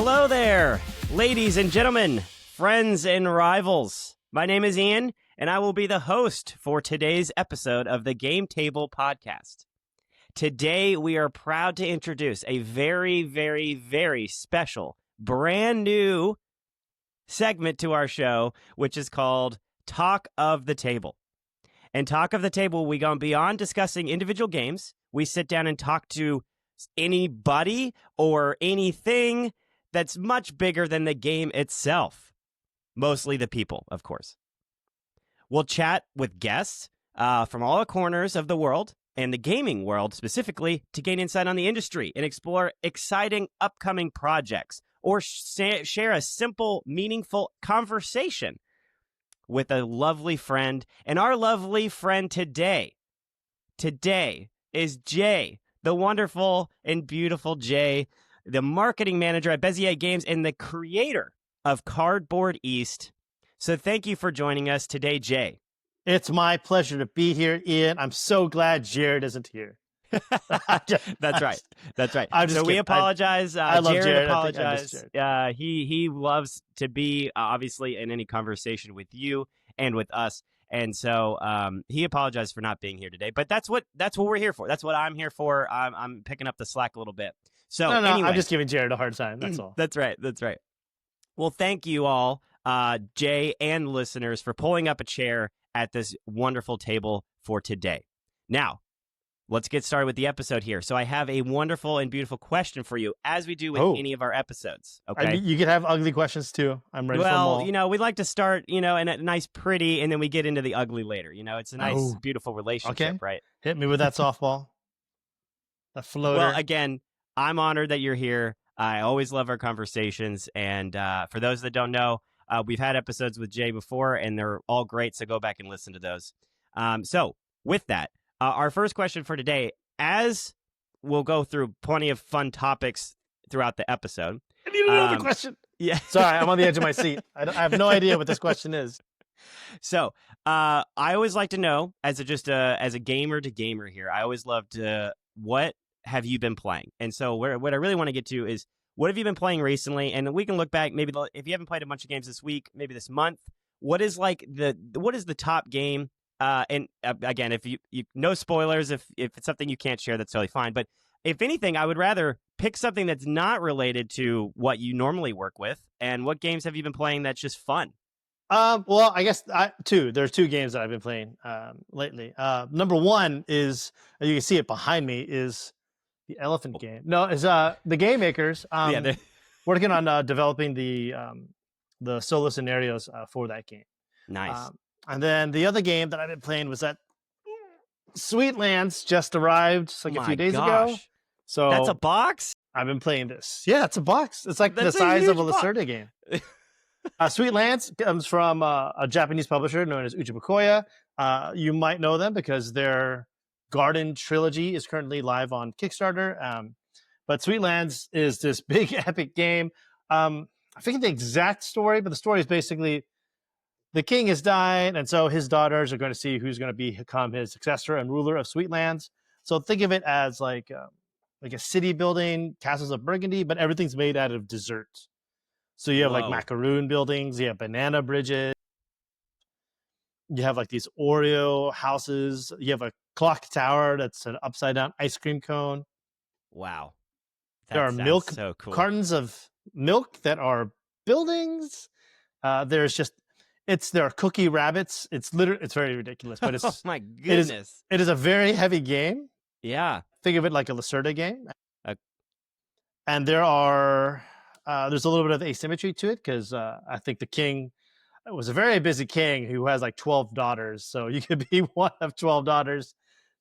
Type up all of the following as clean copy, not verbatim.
Hello there, ladies and gentlemen, friends and rivals. My name is Ian, and I will be the host for today's episode of the Game Table Podcast. Today, we are proud to introduce a very, very, very special, brand new segment to our show, which is called Talk of the Table. And Talk of the Table, we go beyond discussing individual games. We sit down and talk to anybody or anything that's much bigger than the game itself. Mostly the people, of course. We'll chat with guests from all the corners of the world and the gaming world specifically to gain insight on the industry and explore exciting upcoming projects or share a simple, meaningful conversation with a lovely friend. And our lovely friend today is Jay, the wonderful and beautiful Jay, the marketing manager at Bézier Games and the creator of Cardboard East. So thank you for joining us today, Jay. It's my pleasure to be here, Ian. I'm so glad Jared isn't here. That's right. That's right. I'm just So we kidding. apologize. I love Jared. Apologize. He loves to be obviously in any conversation with you and with us. And so he apologized for not being here today. But that's what we're here for. That's what I'm here for. I'm picking up the slack a little bit. So no, anyway, I'm just giving Jared a hard time. That's all. That's right. That's right. Well, thank you all, Jay and listeners, for pulling up a chair at this wonderful table for today. Now, let's get started with the episode here. So I have a wonderful and beautiful question for you, as we do with any of our episodes. Okay. You can have ugly questions too. I'm ready for them all. Well, we like to start, in a nice, pretty, and then we get into the ugly later. It's a nice, beautiful relationship, right? Hit me with that softball. That floater. Well, again, I'm honored that you're here. I always love our conversations. And for those that don't know, we've had episodes with Jay before, and they're all great. So go back and listen to those. So with that, our first question for today, as we'll go through plenty of fun topics throughout the episode. I need another question. Yeah. Sorry, I'm on the edge of my seat. I have no idea what this question is. So I always like to know, as a gamer to gamer here, I always love to, what have you been playing? And so what I really want to get to is, what have you been playing recently? And we can look back, maybe if you haven't played a bunch of games this week, maybe this month, what is the top game? And again, if you no spoilers, if it's something you can't share, that's totally fine. But if anything, I would rather pick something that's not related to what you normally work with. And what games have you been playing that's just fun? Well, I guess there's two games that I've been playing lately. Number one is, you can see it behind me, is the elephant game. No, it's the game makers working on developing the solo scenarios for that game. Nice. And then the other game that I've been playing was that Sweetlands just arrived just a few days ago. So that's a box? I've been playing this. Yeah, it's a box. It's like that's the size of a box. Lacerda game. Sweetlands comes from a Japanese publisher known as Uchibakoya. You might know them because their Garden trilogy is currently live on Kickstarter. But Sweetlands is this big epic game. I forget the exact story, but the story is basically the king has died, and so his daughters are going to see who's going to become his successor and ruler of Sweetlands. So think of it as like a city building, castles of Burgundy, but everything's made out of desserts. So you have like macaroon buildings, you have banana bridges, you have like these Oreo houses, you have a clock tower that's an upside down ice cream cone. Wow. There are milk so cool. Cartons of milk that are buildings. There are cookie rabbits. It's very ridiculous, but it's oh my goodness. It is a very heavy game. Yeah. Think of it like a Lacerda game. And there's a little bit of asymmetry to it because I think the king was a very busy king who has like 12 daughters. So you could be one of 12 daughters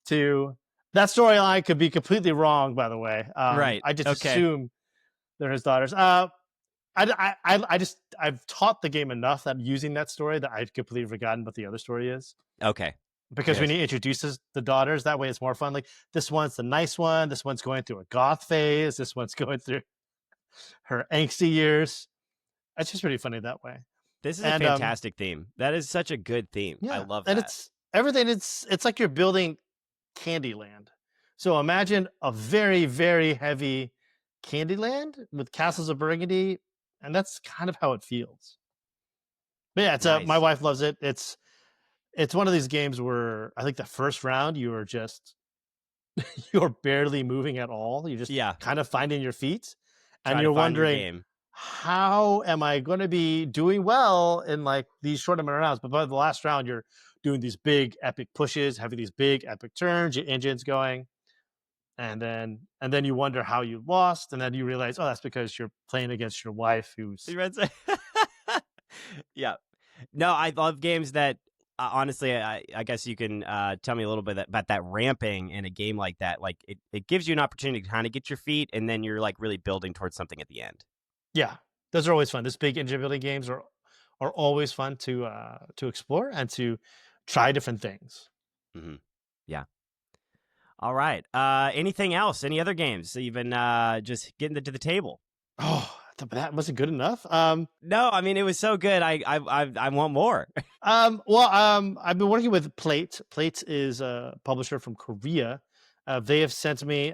to that storyline could be completely wrong, by the way. Right. I just assume they're his daughters. I've taught the game enough that I'm using that story that I've completely forgotten what the other story is. Okay. Because when he introduces the daughters, that way it's more fun. Like, this one's the nice one. This one's going through a goth phase. This one's going through her angsty years. It's just pretty funny that way. This is a fantastic theme. That is such a good theme. Yeah, I love that. And it's everything. It's like you're building Candyland. So imagine a very, very heavy Candyland with Castles of Burgundy, and that's kind of how it feels. But yeah, it's my Nice. wife loves it. It's one of these games where I think the first round you are just you're barely moving at all. You're just Yeah. kind of finding your feet, and Try to you're find your wondering, game. how am I going to be doing well in like these short amount of rounds? But by the last round, you're doing these big epic pushes, having these big epic turns, your engine's going, and then you wonder how you lost, and then you realize, oh, that's because you're playing against your wife, who's Yeah. No, I love games that honestly, I guess you can tell me a little bit about that ramping in a game like that. Like it gives you an opportunity to kind of get your feet, and then you're like really building towards something at the end. yeah, those are always fun. This big engine building games are always fun to explore and to try different things. Hmm. Yeah. All right. Anything else? Any other games that you've been just getting to the table? Oh, that wasn't good enough. No, I mean it was so good. I want more. I've been working with Plate. Plate is a publisher from Korea. They have sent me,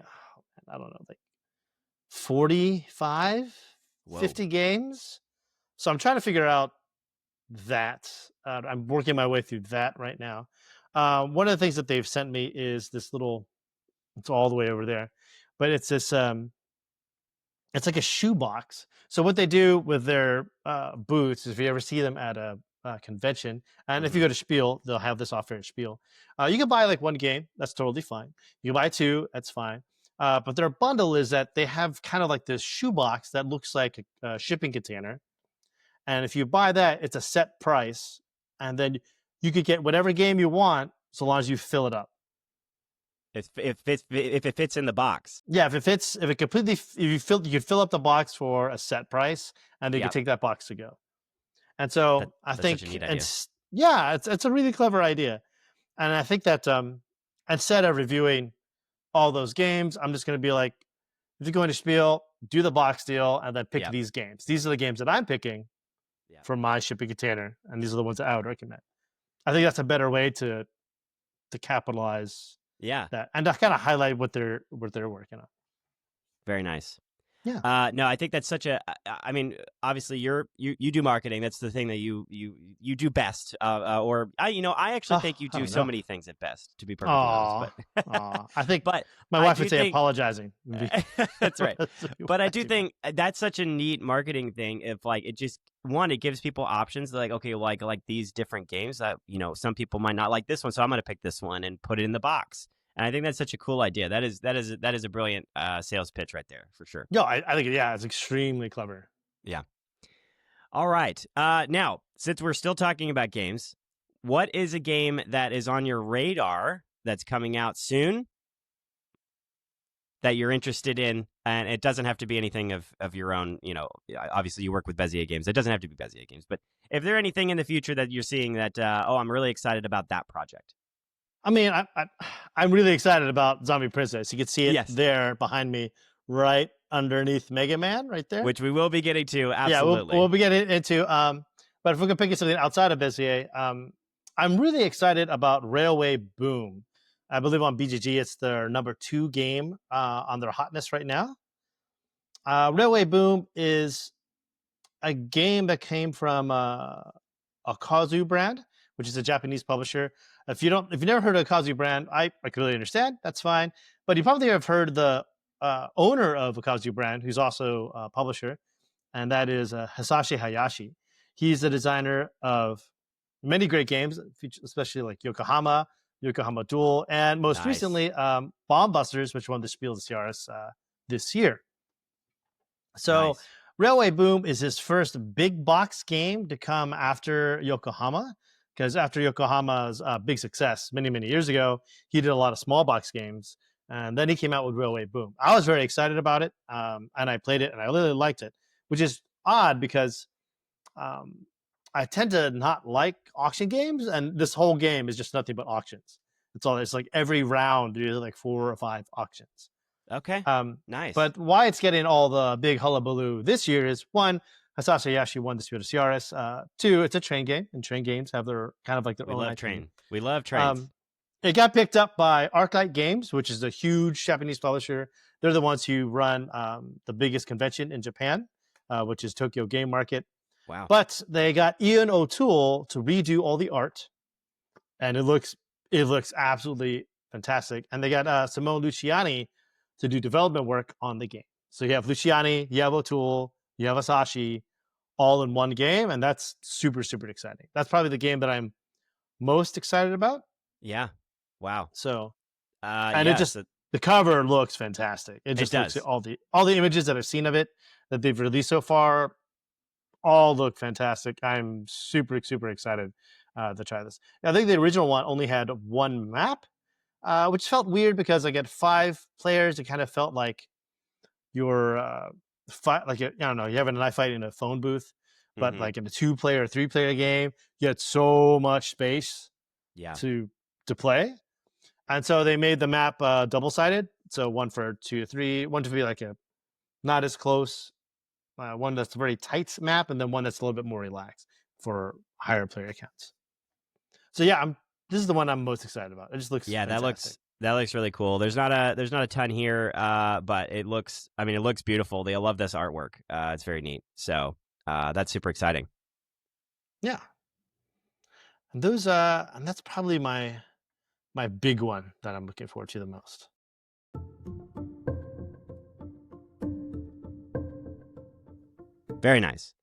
I don't know, like 45, Whoa. 50 games. So I'm trying to figure out that. I'm working my way through that right now. One of the things that they've sent me is this little. It's all the way over there, but it's this. It's like a shoebox. So what they do with their booths is, if you ever see them at a convention, and if you go to Spiel, they'll have this offer at Spiel. You can buy like one game, that's totally fine. You can buy two, that's fine. But their bundle is that they have kind of like this shoebox that looks like a shipping container, and if you buy that, it's a set price, and then you could get whatever game you want so long as you fill it up. If it fits in the box. Yeah, if you could fill up the box for a set price, and then you Yep. could take that box to go. And so I That's think, such a neat idea. yeah, it's a really clever idea. And I think that instead of reviewing all those games, I'm just going to be like, if you're going to Spiel, do the box deal, and then pick Yep. these games. These are the games that I'm picking Yep. from my shipping container, and these are the ones that I would recommend. I think that's a better way to capitalize Yeah. that, and to kind of highlight what they're working on. Very nice. Yeah. No, I think that's such a. I mean, obviously, you do marketing. That's the thing that you do best. Or I actually think you I do don't so know. many things at best. To be perfectly honest, but I think but my I wife do would say think- apologizing. that's right. But I do Watching think that's such a neat marketing thing. If like it just it gives people options. Like okay, like these different games that some people might not like this one, so I'm going to pick this one and put it in the box. And I think that's such a cool idea. That is a brilliant sales pitch right there for sure. No, I think it's extremely clever. Yeah. All right. Now, since we're still talking about games, what is a game that is on your radar that's coming out soon that you're interested in? And it doesn't have to be anything of your own. Obviously you work with Bezier Games. It doesn't have to be Bezier Games. But if there anything in the future that you're seeing that, I'm really excited about that project. I mean, I'm really excited about Zombie Princess. You can see it Yes. there behind me, right underneath Mega Man, right there. Which we will be getting to. Absolutely. Yeah, we'll be getting into. But if we can pick something outside of Bezier, I'm really excited about Railway Boom. I believe on BGG it's their number 2 game on their hotness right now. Railway Boom is a game that came from a Kazu brand, which is a Japanese publisher. If you've never heard of a Kazu brand, I completely understand. That's fine. But you probably have heard the owner of a Kazu brand, who's also a publisher, and that is Hisashi Hayashi. He's the designer of many great games, especially like Yokohama Duel, and most Nice. recently Bomb Busters, which won the Spiel des Jahres this year. So Nice. Railway Boom is his first big box game to come after Yokohama, because after Yokohama's big success many, many years ago, he did a lot of small box games, and then he came out with Railway Boom. I was very excited about it, and I played it, and I really liked it, which is odd because I tend to not like auction games, and this whole game is just nothing but auctions. It's like every round there's like 4 or 5 auctions. Okay. Nice. But why it's getting all the big hullabaloo this year is, 1, Hisashi Hayashi won the Spiel des Jahres. 2, it's a train game, and train games have their kind of like their we own love IP. train. We love trains. It got picked up by Arclight Games, which is a huge Japanese publisher they're the ones who run the biggest convention in Japan, which is Tokyo Game Market. Wow. But they got Ian O'Toole to redo all the art, and it looks absolutely fantastic. And they got Simone Luciani to do development work on the game. So you have Luciani, you have O'Toole, you have Asashi, all in one game, and that's super, super exciting. That's probably the game that I'm most excited about. Yeah. Wow. So, and it just the cover looks fantastic. It just looks all the images that I've seen of it that they've released so far all look fantastic. I'm super, super excited to try this. I think the original one only had one map, which felt weird because I get 5 players. It kind of felt like you're like I don't know, you're having a knife fight in a phone booth, but like in a 2-player or 3-player game, you had so much space to play. And so they made the map double-sided. So one for 2 or 3, one to be like a not as close, one that's a very tight map, and then one that's a little bit more relaxed for higher player counts. So yeah, this is the one I'm most excited about. It just looks fantastic. That looks really cool. There's not a ton here, but it looks beautiful. I love this artwork. It's very neat. So that's super exciting. Yeah. And those and that's probably my big one that I'm looking forward to the most. Very nice.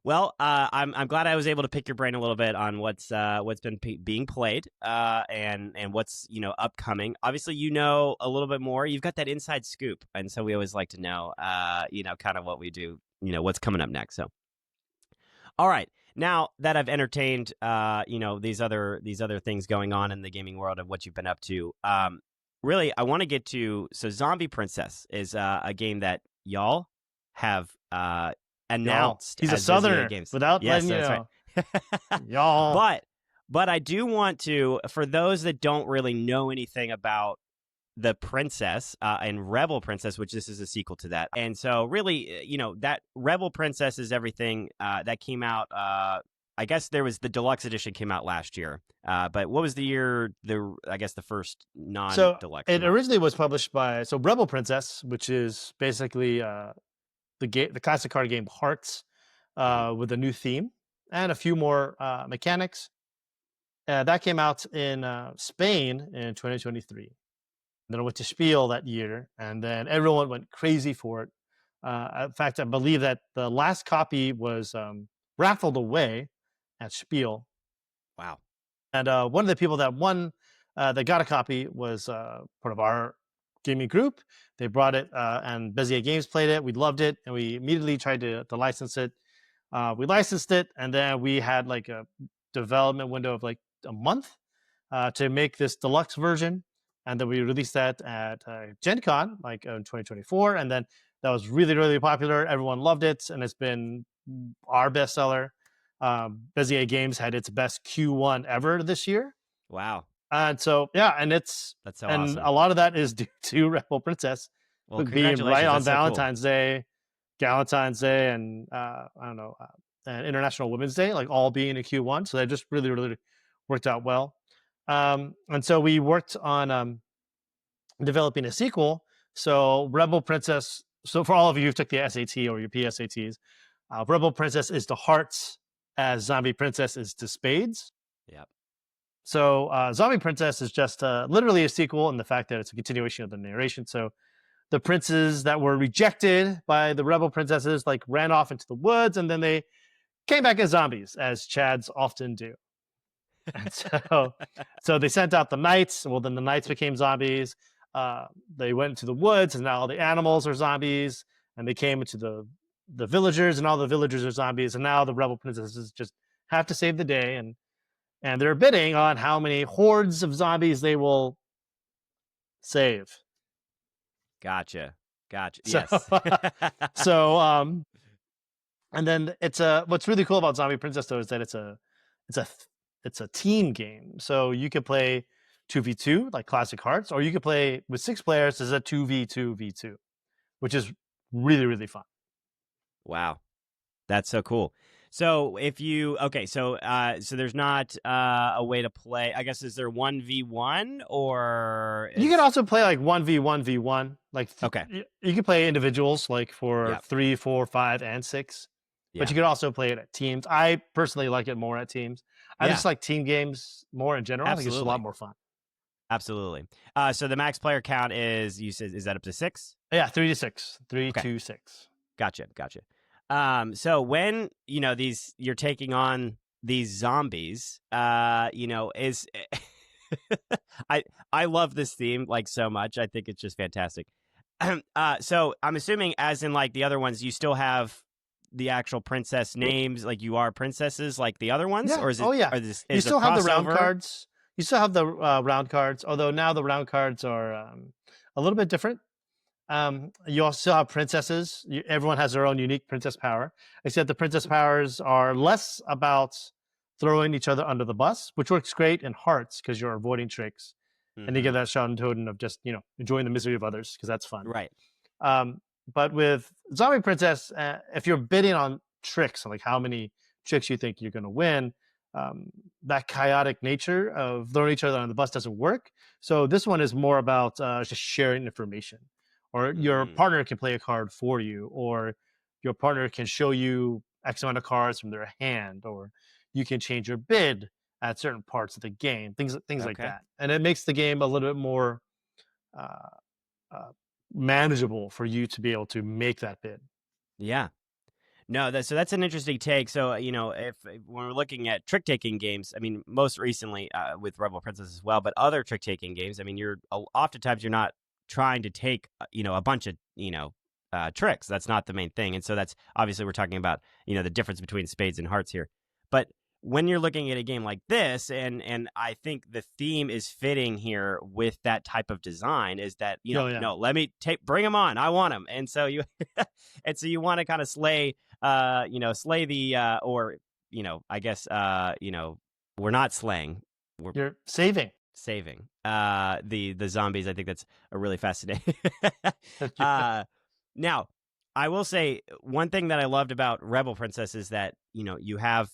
Well, I'm glad I was able to pick your brain a little bit on what's been being played and what's upcoming. Obviously, a little bit more. You've got that inside scoop, and so we always like to know kind of what we do, what's coming up next. So, all right, now that I've entertained these other things going on in the gaming world of what you've been up to, really I want to get to Zombie Princess is a game that y'all have announced. He's a Southerner Games. without letting you know. Right. Y'all. But I do want to, for those that don't really know anything about the Princess and Rebel Princess, which this is a sequel to that. And so really, that Rebel Princess is everything that came out. I guess there was the deluxe edition came out last year. But what was the year, I guess the first non-deluxe? So it originally was published by Rebel Princess, which is basically the classic card game Hearts with a new theme and a few more mechanics. That came out in Spain in 2023. And then it went to Spiel that year, and then everyone went crazy for it. In fact, I believe that the last copy was raffled away at Spiel. Wow. And one of the people that won, that got a copy was part of our gaming group. They brought it, and Bézier Games played it. We loved it, and we immediately tried to license it. We licensed it, and then we had like a development window of like a month to make this deluxe version, and then we released that at Gen Con like in 2024, and then that was really, really popular. Everyone loved it, and it's been our bestseller. Bézier Games had its best Q1 ever this year. Wow. And so, yeah, and that's so awesome. A lot of that is due to Rebel Princess being right on Valentine's Day, and I don't know, and International Women's Day, like all being in Q1. So that just really, really worked out well. And so we worked on developing a sequel. So Rebel Princess. So for all of you who took the SAT or your PSATs, Rebel Princess is to hearts as Zombie Princess is to spades. Yep. So Zombie Princess is just literally a sequel in the fact that it's a continuation of the narration. So the princes that were rejected by the Rebel Princesses like ran off into the woods, and then they came back as zombies, as Chads often do. And so they sent out the knights. Well, then the knights became zombies. They went into the woods, and now all the animals are zombies. And they came into the villagers, and all the villagers are zombies. And now the Rebel Princesses just have to save the day, and they're bidding on how many hordes of zombies they will save. Gotcha. So, Yes. And then it's what's really cool about Zombie Princess though is that it's a team game. So you could play 2v2 like classic Hearts, or you could play with 6 players as a 2v2v2, which is really, really fun. Wow. That's so cool. So if you so there's not a way to play. I guess is there 1v1 or You can is also play like 1v1v1. Like okay. you can play individuals like for Yeah. 3, 4, 5, and 6. But Yeah. you can also play it at teams. I personally like it more at teams. I Yeah. just like team games more in general. I think it's just a lot Absolutely. more fun. Absolutely. So the max player count is you said is that up to 6? Yeah, 3 to 6. 3 Okay. to 6. Gotcha. So when these you're taking on these zombies, is I love this theme like so much. I think it's just fantastic. So I'm assuming, as in like the other ones, you still have the actual princess names, like you are princesses, like the other ones, Yeah. or is it? Oh, yeah. Or this You is a still have the round crossover? cards. You still have the round cards, although now the round cards are a little bit different. You also have princesses. Everyone has their own unique princess power, except the princess powers are less about throwing each other under the bus, which works great in hearts because you're avoiding tricks, and you Mm-hmm. get that Sean Toden of just enjoying the misery of others because that's fun. Right. Um, but with Zombie Princess, if you're bidding on tricks, like how many tricks you think you're going to win, that chaotic nature of throwing each other on the bus doesn't work. So this one is more about just sharing information, or your Mm-hmm. partner can play a card for you, or your partner can show you X amount of cards from their hand, or you can change your bid at certain parts of the game, things like Okay. that, and it makes the game a little bit more uh, uh, manageable for you to be able to make that bid. Yeah. No, so that's an interesting take. So, if when we're looking at trick taking games, I mean, most recently with Rebel Princess as well, but other trick taking games, I mean, oftentimes you're not trying to take a bunch of tricks. That's not the main thing, and so that's obviously we're talking about the difference between spades and hearts here. But when you're looking at a game like this, and I think the theme is fitting here with that type of design, is that Oh yeah, no, let me bring them on, I want them, and so you and so you want to kind of slay the or I guess we're not slaying, we're you're saving. saving the zombies. I think that's a really fascinating. Yeah. Now I will say one thing that I loved about Rebel Princess is that you have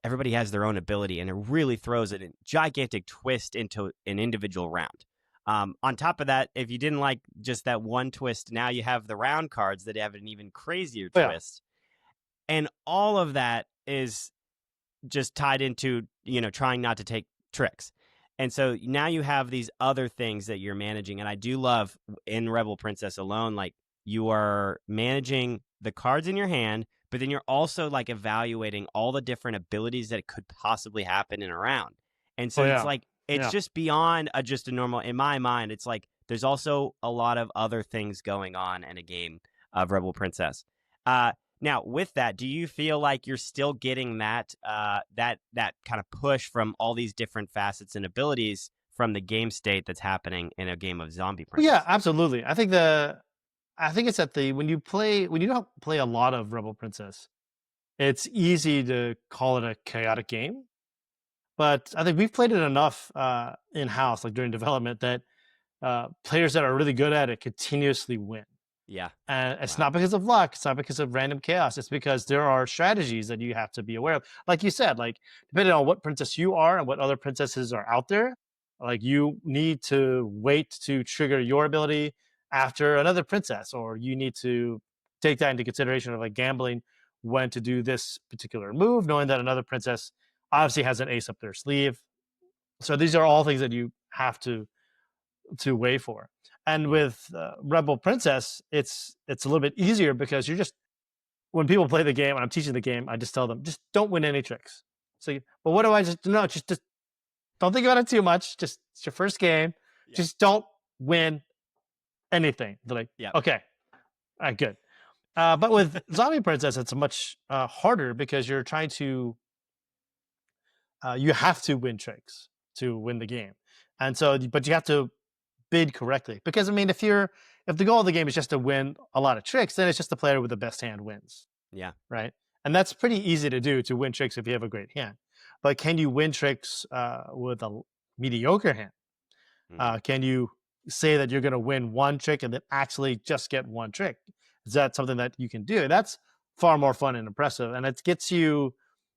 everybody has their own ability, and it really throws a gigantic twist into an individual round. On top of that, if you didn't like just that one twist, now you have the round cards that have an even crazier Oh, yeah. twist. And all of that is just tied into, trying not to take tricks. And so now you have these other things that you're managing. And I do love in Rebel Princess alone, like you are managing the cards in your hand, but then you're also like evaluating all the different abilities that could possibly happen in a round. And so Oh it's yeah. like, it's Yeah. just beyond just a normal, in my mind, it's like there's also a lot of other things going on in a game of Rebel Princess. Now, with that, do you feel like you're still getting that that kind of push from all these different facets and abilities from the game state that's happening in a game of Zombie Yeah, Princess? absolutely. I think it's at the when you don't play a lot of Rebel Princess, it's easy to call it a chaotic game. But I think we've played it enough in house, like during development, that players that are really good at it continuously win. Yeah. And it's Wow. not because of luck. It's not because of random chaos. It's because there are strategies that you have to be aware of. Like you said, like depending on what princess you are and what other princesses are out there, like you need to wait to trigger your ability after another princess, or you need to take that into consideration of like gambling when to do this particular move, knowing that another princess obviously has an ace up their sleeve. So these are all things that you have to weigh for. And Yeah. with Rebel Princess, it's a little bit easier because you're just when people play the game and I'm teaching the game, I just tell them just don't win any tricks. So, but what do I just no? Just don't think about it too much. Just it's your first game. Yeah. Just don't win anything. They're like, Yeah. okay, all right, good. But with Zombie Princess, it's much harder because you're trying to you have to win tricks to win the game, and so but you have to bid correctly. Because I mean, if the goal of the game is just to win a lot of tricks, then it's just the player with the best hand wins, Yeah. right? And that's pretty easy to do to win tricks if you have a great hand. But can you win tricks with a mediocre hand? Hmm. Can you say that you're going to win one trick and then actually just get one trick? Is that something that you can do? That's far more fun and impressive. And it gets you,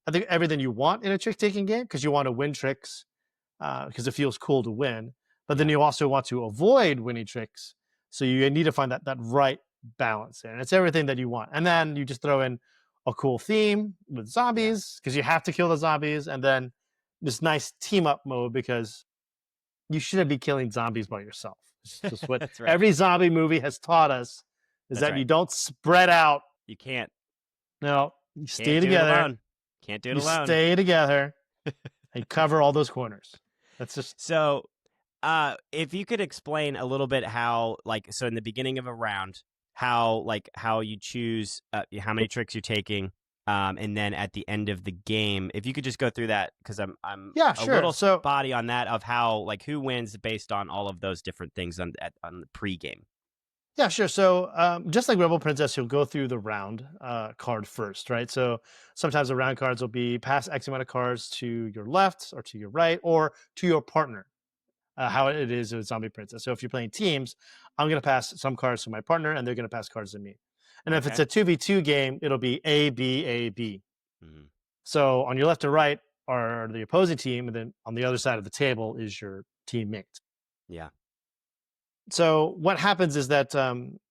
I think, everything you want in a trick taking game because you want to win tricks because it feels cool to win. But then you also want to avoid winning tricks. So you need to find that right balance there. And it's everything that you want. And then you just throw in a cool theme with zombies because you have to kill the zombies. And then this nice team up mode because you shouldn't be killing zombies by yourself. It's just what That's right. every zombie movie has taught us is that you don't spread out. You can't. No, you stay Can't together. Do it alone. Can't do it alone. Stay together and cover all those corners. That's just so. If you could explain a little bit how, like, so in the beginning of a round, how you choose how many tricks you're taking, and then at the end of the game, if you could just go through that, because I'm a little so, spotty on that of how, like, who wins based on all of those different things on the pregame. Yeah, sure. So just like Rebel Princess, you'll go through the round card first, right? So sometimes the round cards will be pass X amount of cards to your left or to your right or to your partner. How it is with Zombie Princess. So if you're playing teams, I'm going to pass some cards to my partner, and they're going to pass cards to me. And if it's a 2v2 game, it'll be A, B, A, B. Mm-hmm. So on your left or right are the opposing team, and then on the other side of the table is your teammate. Yeah. So what happens is that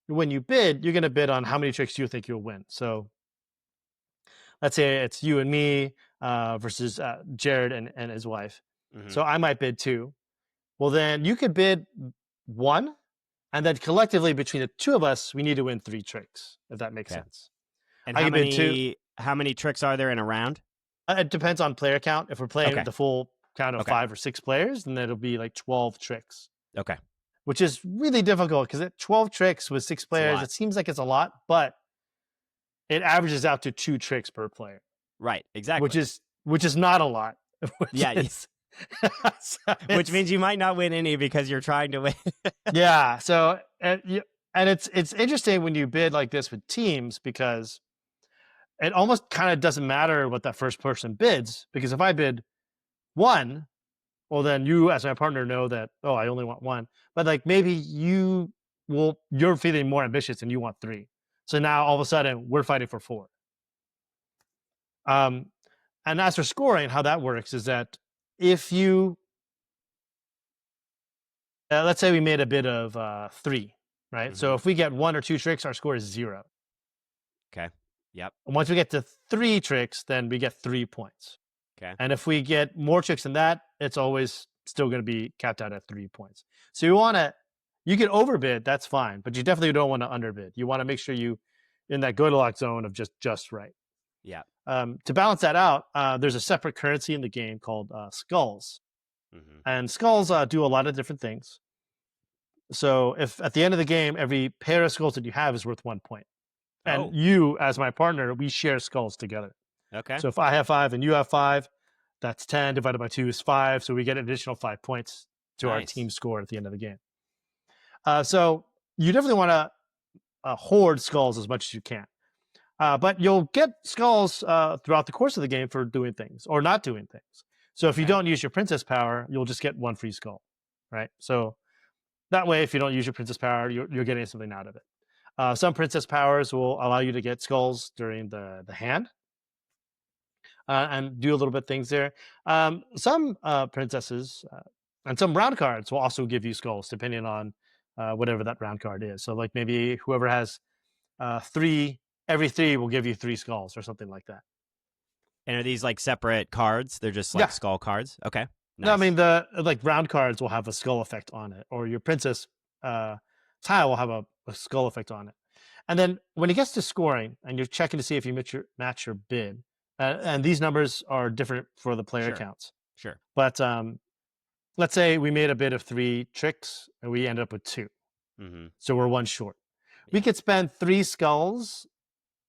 when you bid, you're going to bid on how many tricks you think you'll win. So let's say it's you and me versus Jared and his wife. Mm-hmm. So I might bid 2. Well, then you could bid 1, and then collectively between the 2 of us, we need to win 3 tricks, if that makes sense. And how many tricks are there in a round? It depends on player count. If we're playing the full count of 5 or 6 players, then it'll be like 12 tricks. Okay. Which is really difficult because 12 tricks with 6 players, it seems like it's a lot, but it averages out to 2 tricks per player. Right, exactly. Which is not a lot. Which means you might not win any because you're trying to win. Yeah. So and it's interesting when you bid like this with teams because it almost kind of doesn't matter what that first person bids because if I bid 1, well then you as my partner know that I only want 1, but like maybe you're feeling more ambitious and you want 3. So now all of a sudden we're fighting for 4. And as for scoring, how that works is that if you let's say we made a bid of 3, right? Mm-hmm. So if we get 1 or 2 tricks, our score is 0. Okay. Yep. And once we get to 3 tricks, then we get 3 points. Okay. And if we get more tricks than that, it's always still going to be capped out at 3 points. So you can overbid, that's fine, but you definitely don't want to underbid. You want to make sure you in that Goldilocks zone of just right. Yeah. To balance that out, there's a separate currency in the game called skulls. Mm-hmm. And skulls do a lot of different things. So if at the end of the game, every pair of skulls that you have is worth 1 point. And you, as my partner, we share skulls together. Okay. So if I have 5 and you have 5, that's 10 divided by 2 is 5. So we get an additional 5 points to our team score at the end of the game. So you definitely want to hoard skulls as much as you can. But you'll get skulls throughout the course of the game for doing things or not doing things. So if you don't use your princess power, you'll just get 1 free skull, right? So that way, if you don't use your princess power, you're getting something out of it. Some princess powers will allow you to get skulls during the hand and do a little bit of things there. Some princesses and some round cards will also give you skulls depending on whatever that round card is. So like maybe whoever has 3, every 3 will give you 3 skulls or something like that. And are these like separate cards? They're just like skull cards? Okay. Nice. No, I mean the like round cards will have a skull effect on it, or your princess tile will have a skull effect on it. And then when it gets to scoring, and you're checking to see if you match your bid, and these numbers are different for the player counts. Sure. But let's say we made a bid of 3 tricks, and we ended up with 2. Mm-hmm. So we're 1 short. Yeah. We could spend 3 skulls,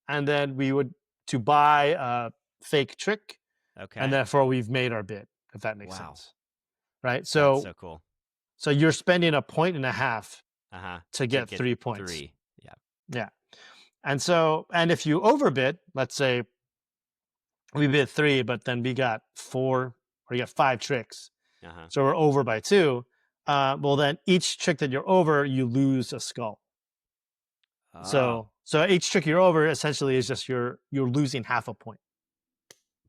and then we would to buy a fake trick. Okay. And therefore we've made our bid, if that makes sense. Right? So that's so cool. So you're spending 1.5 points to get 3 points. 3. Yeah. Yeah. And if you overbid, let's say we bid 3, but then we got 4 or you got 5 tricks. So we're over by 2. Well, then each trick that you're over, you lose a skull. So So each trick you're over essentially is just you're losing half a point.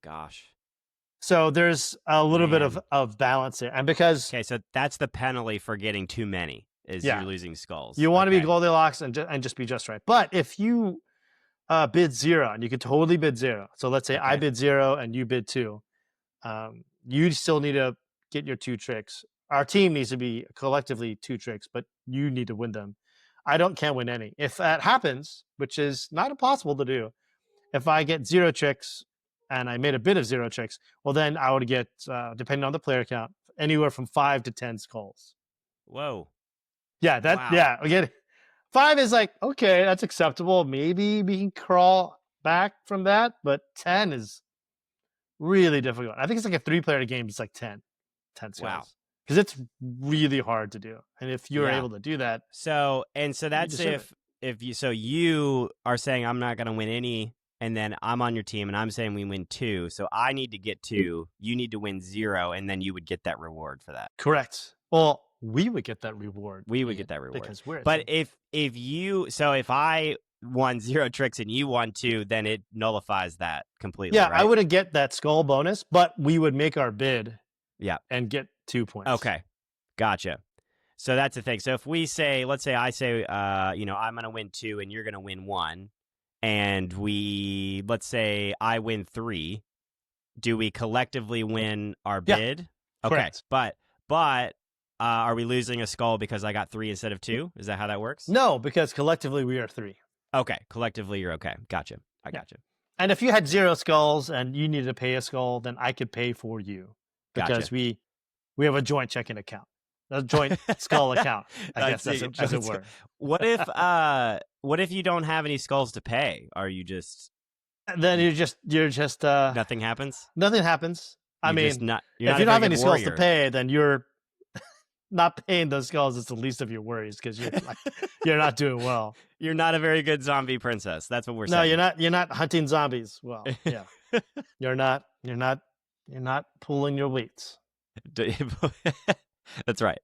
Gosh. So there's a little bit Man. of balance there. And because Okay, so that's the penalty for getting too many is Yeah. you're losing skulls. you want to Okay. be Goldilocks and just be just right. But if you bid 0, and you could totally bid 0. So let's say I Okay. bid 0 and you bid 2. You still need to get your 2 tricks. Our team needs to be collectively 2 tricks, but you need to win them. I can't win any. If that happens, which is not impossible to do, if I get 0 tricks and I made a bid of 0 tricks, well, then I would get, depending on the player count, anywhere from 5 to 10 skulls. Whoa. Yeah, Wow. again, 5 is like, okay, that's acceptable. Maybe we can crawl back from that, but 10 is really difficult. I think it's like a 3-player game. It's like 10 skulls. Wow. Because it's really hard to do. And if you're Yeah. able to do that, So that's deserve if you are saying I'm not going to win any, and then I'm on your team and I'm saying we win 2, so I need to get 2, you need to win 0, and then you would get that reward for that. correct. Well, we would get that reward. We would get that reward because we're. But if I won 0 tricks and you won 2, then it nullifies that completely. Yeah, right? I wouldn't get that skull bonus, but we would make our bid. Yeah. And get 2 points. Okay, gotcha. So that's the thing. So if let's say I say, I'm going to win 2 and you're going to win 1, and let's say I win 3, do we collectively win our bid? Okay, correct. but are we losing a skull because I got 3 instead of 2? Is that how that works? No, because collectively we are 3. Okay, collectively you're okay. Gotcha. I gotcha. And if you had 0 skulls and you needed to pay a skull, then I could pay for you because Gotcha. we have a joint checking account, a joint skull account. I guess as it were. What if you don't have any skulls to pay? Are you just Then you're just nothing happens? Nothing happens. I mean, if you don't have any skulls to pay, then you're not paying those skulls is the least of your worries because you're not doing well. You're not a very good zombie princess. That's what we're saying. No, you're not hunting zombies. Well, yeah. You're not pulling your weights. That's right.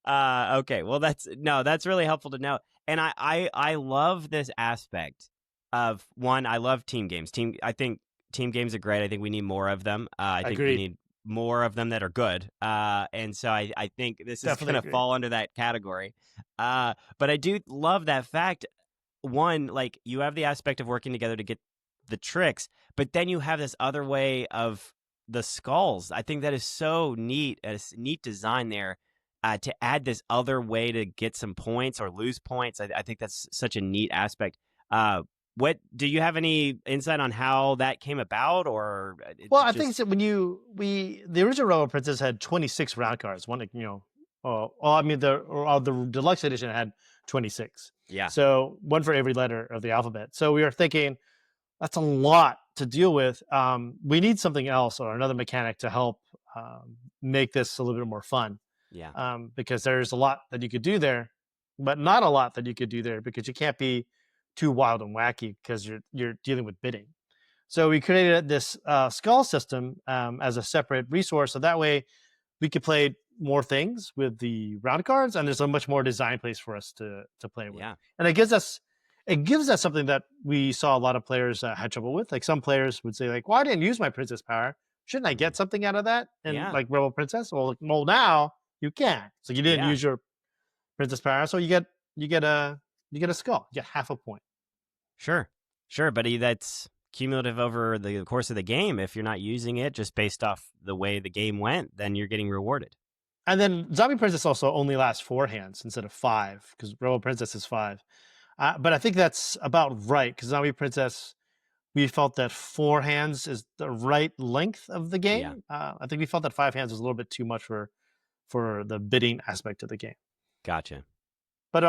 Okay. Well, that's really helpful to know. And I love this aspect of one. I love team games. I think team games are great. I think we need more of them. I think we need more of them that are good. And so I think this is going to fall under that category. But I do love that fact. One, like you have the aspect of working together to get the tricks, but then you have this other way of the skulls. I think that is so neat. It's a neat design there to add this other way to get some points or lose points. I think that's such a neat aspect. What do you have any insight on how that came about, or? Well, I think it's that when the original Rebel Princess had 26 round cards. One, the deluxe edition had 26. Yeah. So one for every letter of the alphabet. So we were thinking that's a lot to deal with. We need something else or another mechanic to help make this a little bit more fun. Yeah. Because there's a lot that you could do there, but not a lot that you could do there because you can't be too wild and wacky because you're dealing with bidding. So we created this skull system as a separate resource, so that way we could play more things with the round cards, and there's a much more design place for us to play with. Yeah. And it gives us something that we saw a lot of players had trouble with. Like some players would say, like, "Well, I didn't use my princess power. Shouldn't I get something out of that?" And like Rebel Princess, well, now you can. So you didn't use your princess power, so you get a skull. You get half a point. Sure, but that's cumulative over the course of the game. If you're not using it just based off the way the game went, then you're getting rewarded. And then Zombie Princess also only lasts 4 hands instead of 5 because Rebel Princess is 5. But I think that's about right because Zombie Princess, we felt that 4 hands is the right length of the game. Yeah. I think we felt that 5 hands was a little bit too much for the bidding aspect of the game. Gotcha. But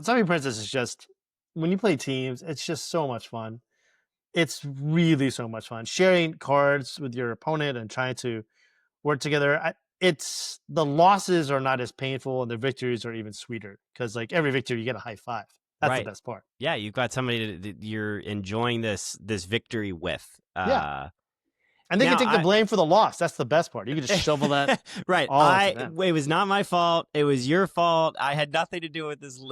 Zombie Princess is just, when you play teams, it's just so much fun. It's really so much fun. Sharing cards with your opponent and trying to work together. The losses are not as painful and the victories are even sweeter because like every victory you get a high five. That's the best part. Yeah, you've got somebody that you're enjoying this victory with. And they can take the blame for the loss. That's the best part. You can just shovel that. Right. It was not my fault. It was your fault. I had nothing to do with this.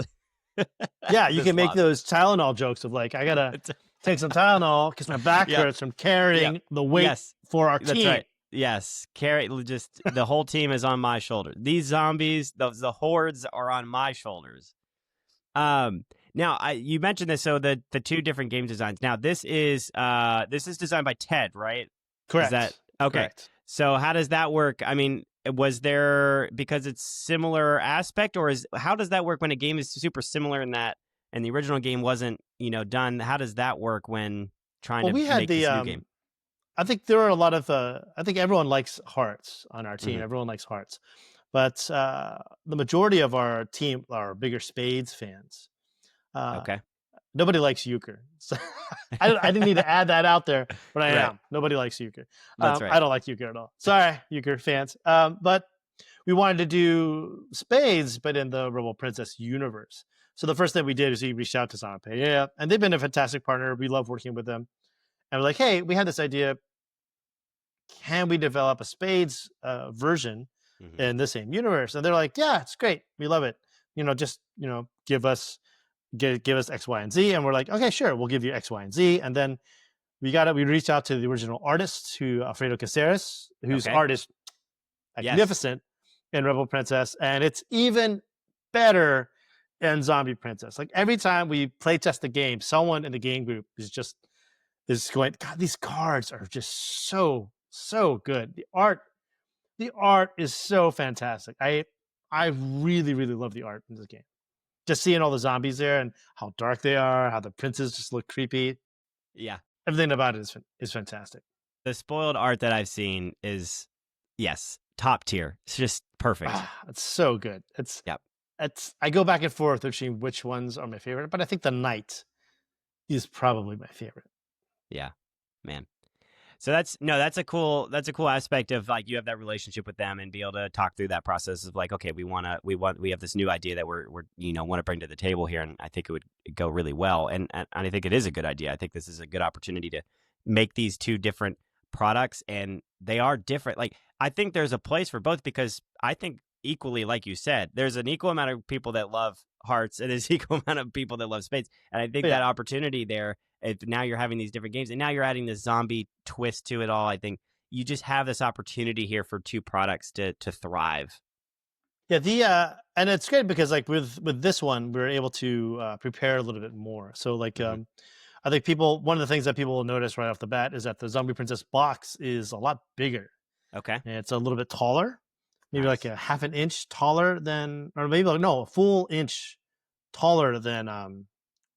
Yeah, you This can make lost. those Tylenol jokes of like, I gotta take some Tylenol because my back Yep. hurts from Yep. carrying the weight Yes. for our That's team. right. Yes. Carry just the whole team is on my shoulder. These zombies, the hordes are on my shoulders. Um Now you mentioned this, so the two different game designs. Now this is designed by Ted, right? Is that Correct. okay? Correct. So how does that work? I mean, was there, because it's similar aspect, or is how does that work when a game is super similar in that and the original game wasn't, done? How does that work when trying Well, to we had make the this new game? I think there are a lot of I think everyone likes hearts on our team. Hmm. Everyone likes hearts. But the majority of our team are bigger spades fans. Uh, Okay. Nobody likes euchre. So I didn't need to add that out there, but I Right. am. Nobody likes euchre. That's right. I don't like euchre at all. Sorry, euchre fans. But we wanted to do spades, but in the Rebel Princess universe. So the first thing we did is we reached out to Apiary, and they've been a fantastic partner. We love working with them. And we're like, hey, we had this idea. Can we develop a spades version Hmm. in the same universe? And they're like, yeah, it's great. We love it. Just give us give us X, Y, and Z. And we're like, okay, sure, we'll give you X, Y, and Z. And then we reached out to the original artist, who Alfredo Caceres, whose Okay. art is Yes. magnificent in Rebel Princess, and it's even better in Zombie Princess. Like every time we play test the game, someone in the game group is going, God, these cards are just so good. The art is so fantastic. I really really love the art in this game. Just seeing all the zombies there and how dark they are, how the princes just look creepy. Yeah. Everything about it is fantastic. The spoiled art that I've seen is, yes, top tier. It's just perfect. It's so good. Yep. It's I go back and forth between which ones are my favorite, but I think the knight is probably my favorite. Yeah, man. So that's a cool aspect of, like, you have that relationship with them and be able to talk through that process of like, okay, we have this new idea that we're want to bring to the table here, and I think it would go really well, and I think it is a good idea. I think this is a good opportunity to make these two different products, and they are different. Like, I think there's a place for both, because I think equally, like you said, there's an equal amount of people that love hearts and there's equal amount of people that love spades, and I think But that yeah, opportunity there, if now you're having these different games and now you're adding this zombie twist to it all, I think you just have this opportunity here for two products to thrive. yeah. The and it's great because like with this one, we're able to prepare a little bit more. So like Hmm. I think one of the things that people will notice right off the bat is that the Zombie Princess box is a lot bigger. Okay. And it's a little bit taller, maybe like Nice. a half an inch taller than, or maybe like, no, a full inch taller than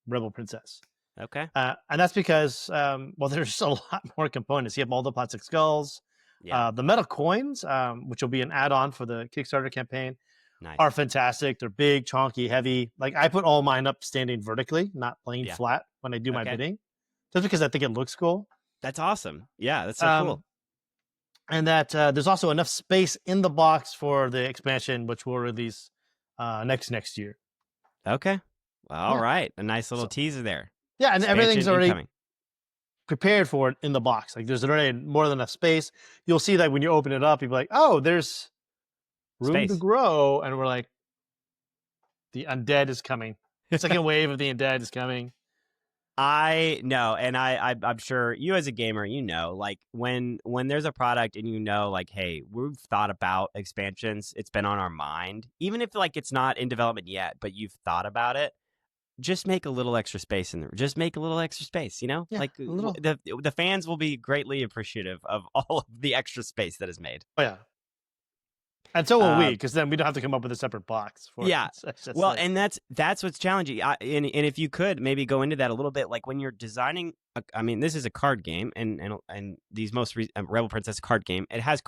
Rebel Princess. Okay. And that's because, well, there's a lot more components. You have all the plastic skulls, Yeah. the metal coins, which will be an add-on for the Kickstarter campaign, are Nice. fantastic. They're big, chunky, heavy. Like I put all mine up standing vertically, not laying Yeah. flat when I do my Okay. bidding, just because I think it looks cool. That's awesome. Yeah, that's so Um, cool. and that there's also enough space in the box for the expansion, which will release next year. Okay. Well, all Yeah. right. A nice little So teaser there. yeah, and everything's Expansion already incoming. prepared for it in the box. Like there's already more than enough space. You'll see that when you open it up, you'll be like, oh, there's room to Space. grow. And we're like, the undead is coming. Second wave of the undead is coming. I know, and I'm sure you as a gamer, like when there's a product and like, hey, we've thought about expansions, it's been on our mind, even if like it's not in development yet, but you've thought about it. Just make a little extra space in there. Just make a little extra space. Yeah, Like a little. the fans will be greatly appreciative of all of the extra space that is made. Oh yeah, and so will we, Uh, because then we don't have to come up with a separate box for it. Yeah. It's just Well, like, and that's what's challenging. And if you could maybe go into that a little bit, like when you're designing, I mean, this is a card game, and these Rebel Princess card game, it has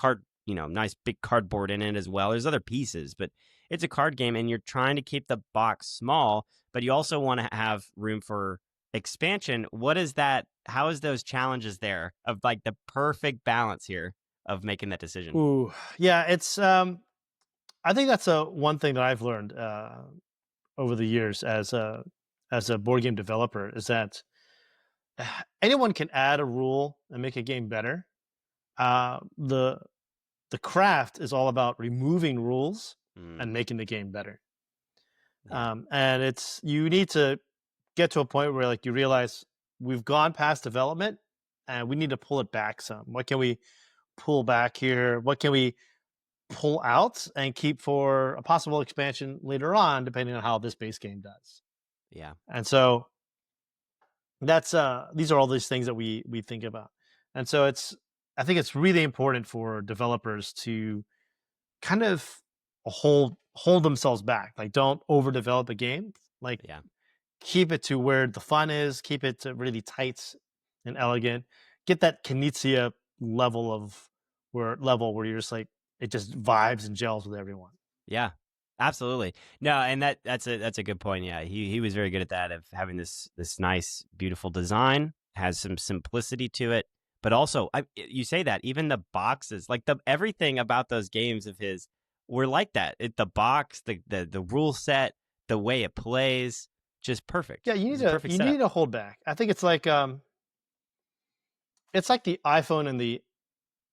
nice big cardboard in it as well. There's other pieces, but it's a card game, and you're trying to keep the box small, but you also want to have room for expansion. What is that? How is those challenges there of like the perfect balance here of making that decision? ooh, yeah. It's I think that's a one thing that I've learned over the years as a board game developer is that anyone can add a rule and make a game better. The craft is all about removing rules Mm, and making the game better. Yeah. And you need to get to a point where like you realize we've gone past development and we need to pull it back some. What can we pull back here? What can we pull out and keep for a possible expansion later on, depending on how this base game does? Yeah. And so that's these are all these things that we think about. And so I think it's really important for developers to kind of hold themselves back. Like don't overdevelop a game. Like Yeah. keep it to where the fun is, keep it to really tight and elegant. Get that Knizia level where you're just like it just vibes and gels with everyone. Yeah. Absolutely. No, and that's a good point. Yeah. He was very good at that, of having this nice, beautiful design, has some simplicity to it. But also, you say that even the boxes, like everything about those games of his were like that. The box, the rule set, the way it plays, just perfect. Yeah, It's a perfect you setup. need to hold back. I think it's like the iPhone and the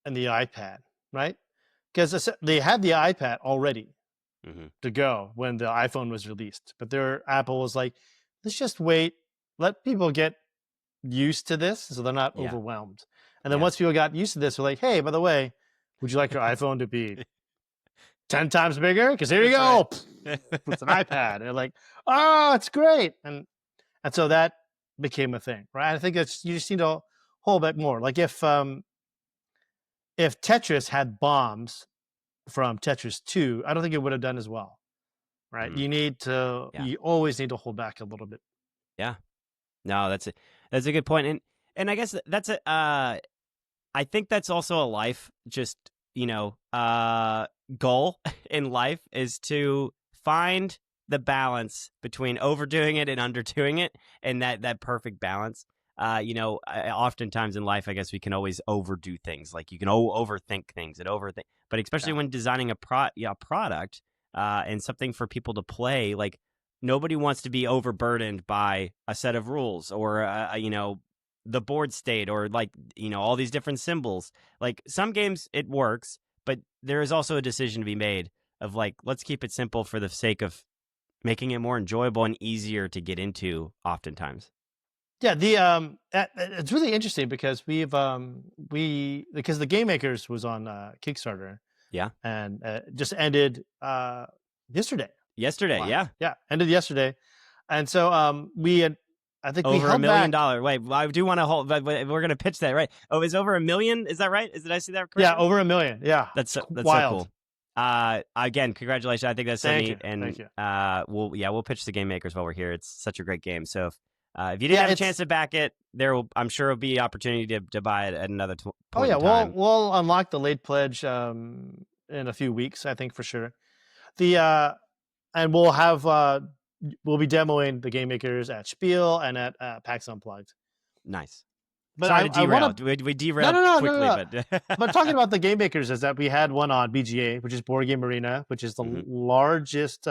iPad, right? Because they had the iPad already Hmm. to go when the iPhone was released, but Apple was like, let's just wait, let people get used to this so they're not Yeah. overwhelmed. And then Yeah. once people got used to this, they're like, hey, by the way, would you like your iPhone to be 10 times bigger? Because here you That's right. go. It's an iPad. And they're like, oh, it's great. And so that became a thing, right? I think you just need to hold back more. Like if Tetris had bombs from Tetris 2, I don't think it would have done as well. Right. Mm, yeah. You always need to hold back a little bit. Yeah. No, that's a good point. And I guess that's a I think that's also a life just, goal in life, is to find the balance between overdoing it and underdoing it, and that perfect balance. Oftentimes in life, I guess we can always overdo things. Like you can overthink things and overthink, but especially Yeah. when designing a product and something for people to play, like nobody wants to be overburdened by a set of rules or the board state, or like all these different symbols. Like some games it works, but there is also a decision to be made of like, let's keep it simple for the sake of making it more enjoyable and easier to get into oftentimes. Yeah, it's really interesting because because the Game Makers was on Kickstarter Yeah. and just ended yesterday. Yesterday. Wow. Yeah. Yeah, ended yesterday. And so I think we Over a held million back. dollar. Wait, I do want to hold, but we're going to pitch that, right? Oh, it's over 1 million. Is that right? Did I see that Yeah, correctly? over 1 million. Yeah. It's That's so wild. cool. Again, congratulations. I think that's so Thank neat. you. And Thank you. we'll pitch the Game Makers while we're here. It's such a great game. So if you didn't Yeah, have a chance to back it, I'm sure will be opportunity to buy it at another oh point yeah, in time. we'll unlock the late pledge in a few weeks, I think for sure. The and we'll be demoing the Game Makers at Spiel and at PAX Unplugged. Nice. But Sorry to I want derail. to We no, derailed no, no, no, quickly, no. but But talking about the Game Makers is that we had one on BGA, which is Board Game Arena, which is the hmm largest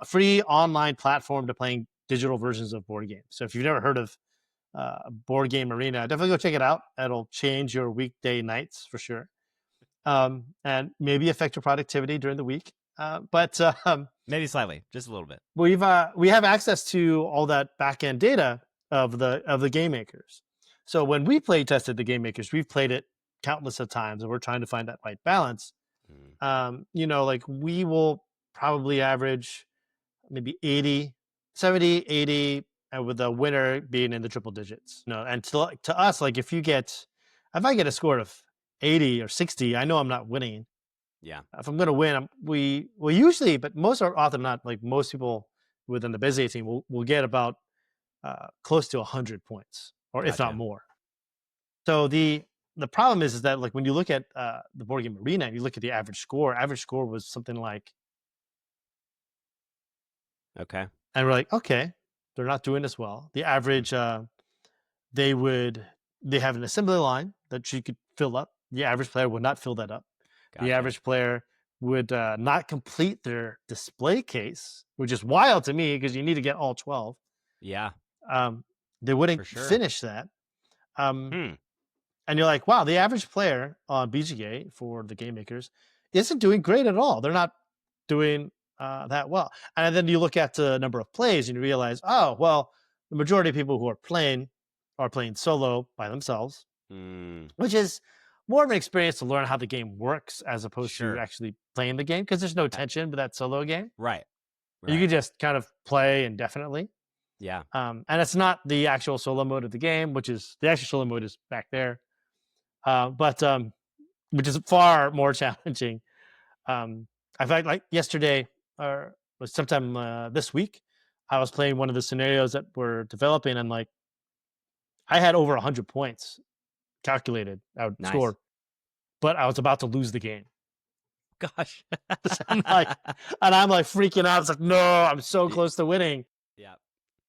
free online platform to playing digital versions of board games. So if you've never heard of Board Game Arena, definitely go check it out. It'll change your weekday nights for sure, and maybe affect your productivity during the week. But maybe slightly, just a little bit. we have access to all that back end data of the Game Makers. So when we play tested the Game Makers, we've played it countless of times, and we're trying to find that right balance. Mm. Like we will probably average maybe 80, 70, 80, and with the winner being in the triple digits. And to us, like if I get a score of 80 or 60, I know I'm not winning. Yeah. If I'm going to win, we usually, but most are often not. Like most people within the Bezier team will get about close to 100 points, or if not Gotcha. more. So the problem is that like when you look at the board game arena, and you look at the average score. Average score was something like, Okay. and we're like, okay, they're not doing as well. The average, they have an assembly line that you could fill up. The average player would not fill that up. The Gotcha. average player would not complete their display case, which is wild to me because you need to get all 12. Yeah. They wouldn't For sure. finish that. Um, Hmm. and you're like, wow, the average player on BGA for the Game Makers isn't doing great at all. They're not doing that well. And then you look at the number of plays and you realize, oh, well, the majority of people who are playing solo by themselves, which is more of an experience to learn how the game works as opposed to actually playing the game, because there's no tension with that solo game. Right. You can just kind of play indefinitely. Yeah. And it's not the actual solo mode of the game, which is the actual solo mode is back there. But which is far more challenging. I fact, like yesterday or sometime this week, I was playing one of the scenarios that we're developing, and like I had over 100 points calculated. I would score, but I was about to lose the game. Gosh, I'm like freaking out. It's like, no, I'm so close to winning. Yeah.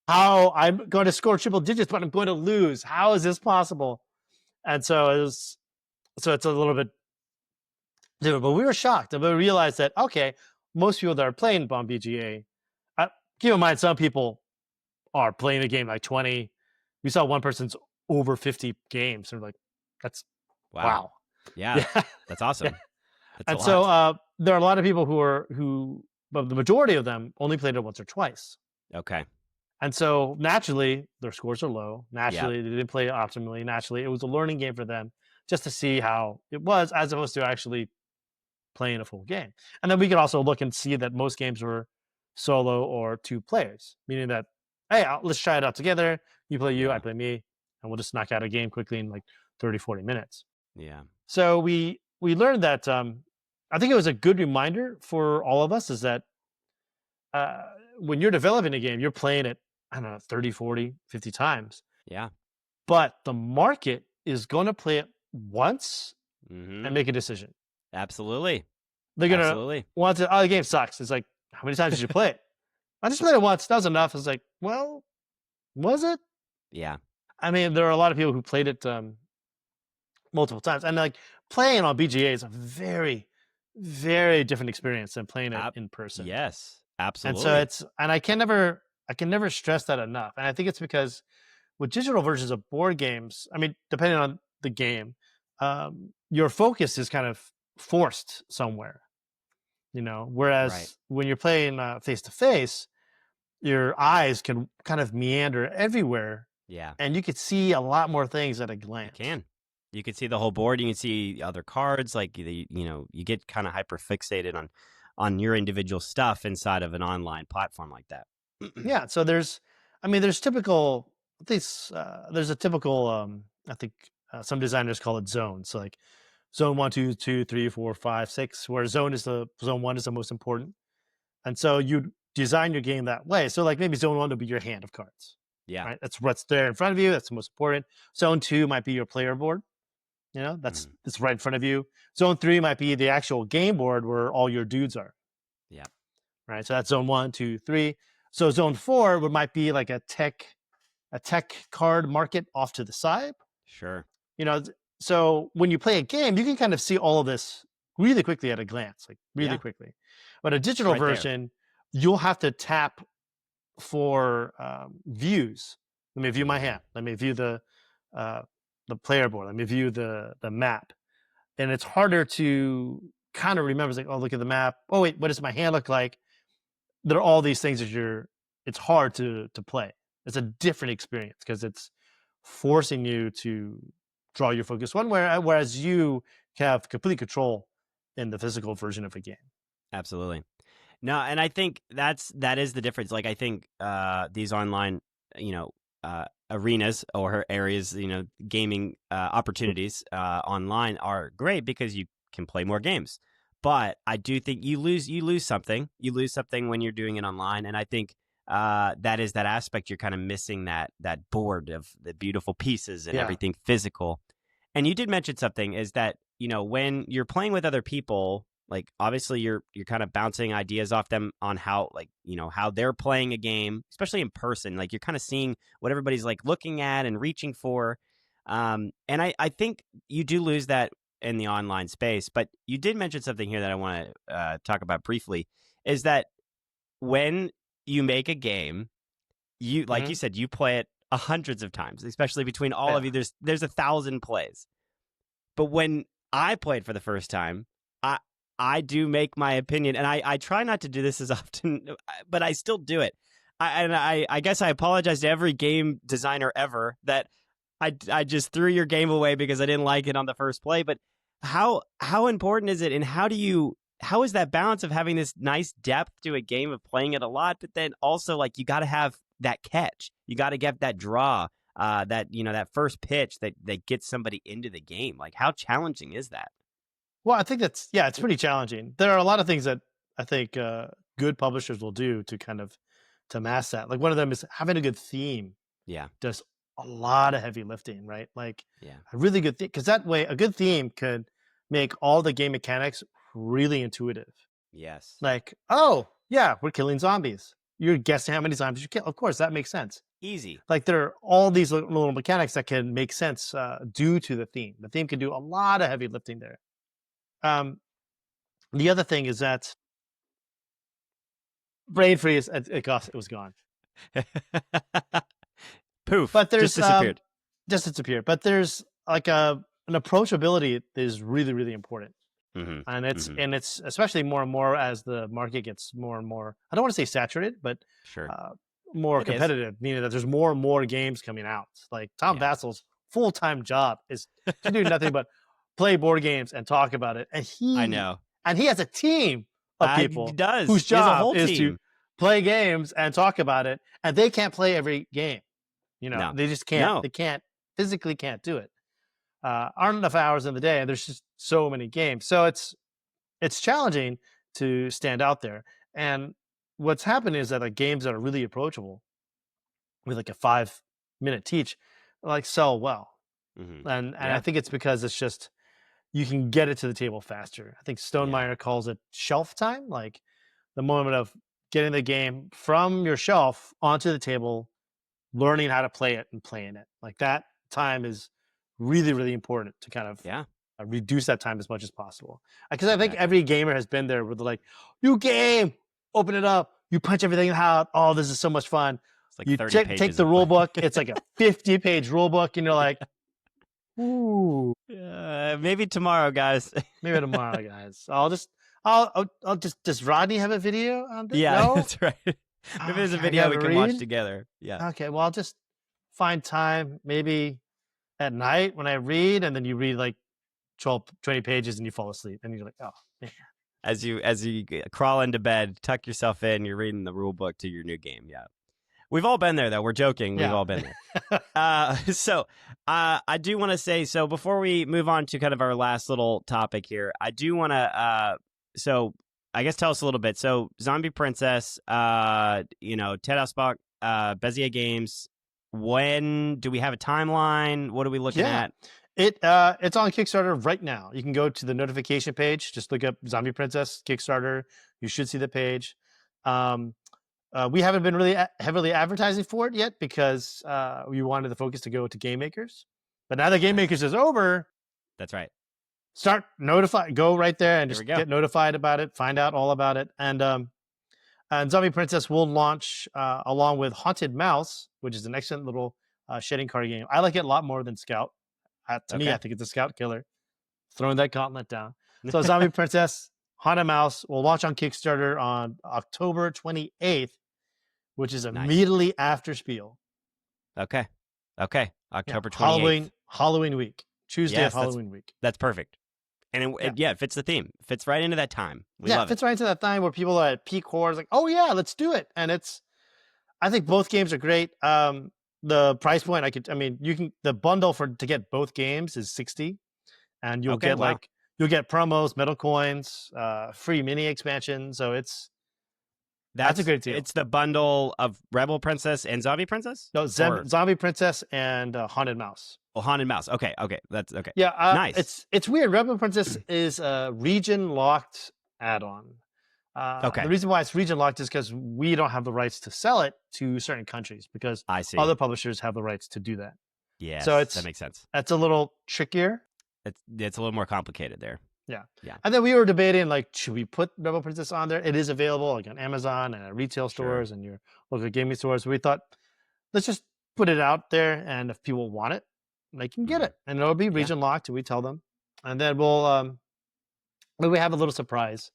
How I'm going to score triple digits, but I'm going to lose. How is this possible? And so it's a little bit different. But we were shocked, and we realized that okay, most people that are playing on BGA, keep in mind some people are playing the game like 20. We saw one person's over 50 games. And we're like, that's wow. Yeah. That's awesome. Yeah. And so there are a lot of people but the majority of them only played it once or twice. Okay. And so naturally, their scores are low. Naturally, they didn't play optimally. Naturally, it was a learning game for them just to see how it was, as opposed to actually playing a full game. And then we could also look and see that most games were solo or two players, meaning that, hey, let's try it out together. You play you, I play me, and we'll just knock out a game quickly in like 30, 40 minutes. Yeah. So we learned that I think it was a good reminder for all of us is that when you're developing a game, you're playing it, I don't know, 30, 40, 50 times. Yeah. But the market is going to play it once and make a decision. Absolutely. They're going to want to, the game sucks. It's like, how many times did you play it? I just played it once. That was enough. It's like, well, was it? Yeah. I mean, there are a lot of people who played it multiple times. And like playing on BGA is a very, very different experience than playing it in person. Yes, absolutely. And so I can never stress that enough. And I think it's because with digital versions of board games, I mean, depending on the game, your focus is kind of forced somewhere, whereas when you're playing face to face, your eyes can kind of meander everywhere. Yeah. And you could see a lot more things at a glance. You can see the whole board. You can see other cards. Like, you get kind of hyper fixated on your individual stuff inside of an online platform like that. Yeah. So there's typical, there's a typical, I think some designers call it zones. So like zone 1, 2, 3, 4, 5, 6, where zone 1 is the most important. And so you design your game that way. So like maybe zone 1 would be your hand of cards. Yeah. Right. That's what's there in front of you. That's the most important. Zone 2 might be your player board. It's right in front of you. Zone 3 might be the actual game board where all your dudes are. Yeah. Right. So that's zone 1, 2, 3. So zone 4 might be like a tech card market off to the side. Sure. So when you play a game, you can kind of see all of this really quickly at a glance, like really quickly. But a digital version, you'll have to tap for views. Let me view my hand. Let me view the player board. Let me view the map. And it's harder to kind of remember. It's like, oh, look at the map. Oh, wait, what does my hand look like? There are all these things it's hard to play. It's a different experience because it's forcing you to draw your focus one way, whereas you have complete control in the physical version of a game. Absolutely. No, and I think that is the difference. Like, I think these online, arenas or areas, gaming opportunities online are great because you can play more games. But I do think you lose something. You lose something when you're doing it online, and I think that is that aspect. You're kind of missing that board of the beautiful pieces and everything physical. And you did mention something is that when you're playing with other people, like obviously you're kind of bouncing ideas off them on how how they're playing a game, especially in person. Like you're kind of seeing what everybody's like looking at and reaching for. And I think you do lose that in the online space. But you did mention something here that I want to talk about briefly, is that when you make a game, you like you said, you play it hundreds of times, especially between all of you. There's 1,000 plays. But when I played for the first time, I do make my opinion, and I try not to do this as often, but I still do it. I guess I apologize to every game designer ever that I just threw your game away because I didn't like it on the first play. But how important is it, and how is that balance of having this nice depth to a game of playing it a lot, but then also like you got to have that catch, you got to get that draw, that that first pitch that gets somebody into the game. Like how challenging is that? Well, I think it's pretty challenging. There are a lot of things that I think good publishers will do to kind of to mask that. Like one of them is having a good theme. Yeah, Does a lot of heavy lifting, right? Like yeah, a really good theme, because that way a good theme could make all the game mechanics really intuitive. yes, Like, oh yeah, we're killing zombies. You're guessing how many zombies you kill. Of course, that makes sense. easy. Like there are all these little mechanics that can make sense due to the theme. The theme can do a lot of heavy lifting there. Um, the other thing is that brain freeze, it was gone. Poof, But there's just disappeared. just disappeared. But there's like an approachability that is really really important, Mm-hmm. and Mm-hmm. it's especially more and more as the market gets more and more. I don't want to say saturated, but Sure, uh, more it is. competitive, meaning that there's more and more games coming out. Like Tom Yeah, Vassel's full time job is to do nothing but play board games and talk about it, and I know. he has a team of He people does. whose He has a job whole is to team. play games and talk about it, and they can't play every game. No, They just can't. no. They can't physically can't do it. Aren't enough hours in the day, and there's just so many games. So it's challenging to stand out there. And what's happened is that like games that are really approachable with like a 5 minute teach, like sell well. Mm-hmm. And I Yeah, think it's because it's just you can get it to the table faster. I think yeah, Stonemeyer calls it shelf time, like the moment of getting the game from your shelf onto the table, learning how to play it and playing it. Like that time is really, really important to kind of yeah. reduce that time as much as possible. Because I think Exactly. every gamer has been there where they're like, new game, open it up, you punch everything out. Oh, this is so much fun. It's like You 30 take pages the of rule book, it's like a 50-page rule book, and you're like, ooh, maybe tomorrow, guys. maybe tomorrow, guys. I'll just, does Rodney have a video on this? Yeah, No? that's right. Maybe there's a Okay, I video we gotta can watch read. together. Yeah. Okay, well, I'll just find time maybe at night when I read, and then you read like 12, 20 pages and you fall asleep. And you're like, oh, man. As you crawl into bed, tuck yourself in, you're reading the rule book to your new game. Yeah. We've all been there though. We're joking. We've Yeah. all been there. I do want to say, so before we move on to kind of our last little topic here, I do want to so I guess tell us a little bit. So Zombie Princess, Ted Asbach, Bézier Games. When do we have a timeline? What are we looking Yeah. at? It's on Kickstarter right now. You can go to the notification page. Just look up Zombie Princess Kickstarter. You should see the page. We haven't been really heavily advertising for it yet because we wanted the focus to go to game makers. But now that game makers is over, That's right. start notify. Go right there and Here we just go. get notified about it. Find out all about it. And Zombie Princess will launch along with Haunted Mouse, which is an excellent little shedding card game. I like it a lot more than Scout. To me, I Okay. think it's a Scout killer. Throwing that gauntlet down. So Zombie Princess, Haunted Mouse will launch on Kickstarter on October 28th, which is Nice. immediately after Spiel. Okay. October 28th. Halloween week. Tuesday Yes, of Halloween week. That's perfect. And it fits the theme. Fits right into that time. We It love fits it. right into that time where people are at peak horror. Like, oh yeah, let's do it. And I think both games are great. The price point, the bundle to get both games is 60, and you'll get you'll get promos, metal coins, free mini expansion. So that's a great deal. It's the bundle of Rebel Princess and Zombie Princess? No, Zombie Princess and Haunted Mouse. Oh, Haunted Mouse. Okay. That's okay. Yeah, nice. It's weird. Rebel Princess is a region locked add-on. Okay. The reason why it's region locked is because we don't have the rights to sell it to certain countries because I see. other publishers have the rights to do that. Yeah. So that makes sense. That's a little trickier. It's a little more complicated there. Yeah. Yeah. And then we were debating, like, should we put Rebel Princess on there? It is available like on Amazon and at retail stores and your local gaming stores. So we thought, let's just put it out there, and if people want it, they can get it. And it'll be region locked, we tell them. And then we'll but we have a little surprise,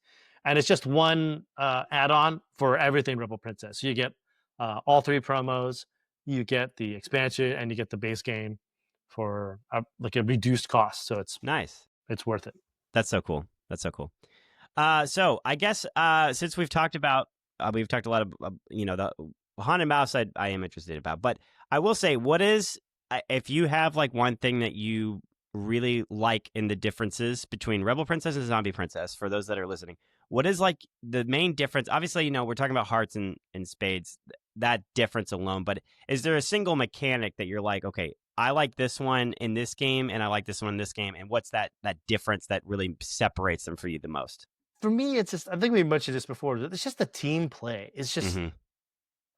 and it's just one add-on for everything Rebel Princess. So you get all 3 promos, you get the expansion, and you get the base game for like a reduced cost. So Nice. it's worth it. That's so cool. That's so cool. So I guess since we've talked a lot of the Haunted Mouse I am interested about, but I will say, what is if you have like one thing that you really like in the differences between Rebel Princess and Zombie Princess, for those that are listening, what is like the main difference? Obviously, we're talking about hearts and spades, that difference alone, but is there a single mechanic that you're like, okay, I like this one in this game and I like this one in this game, and what's that difference that really separates them for you the most? For me, it's just, I think we mentioned this before, it's just the team play. It's just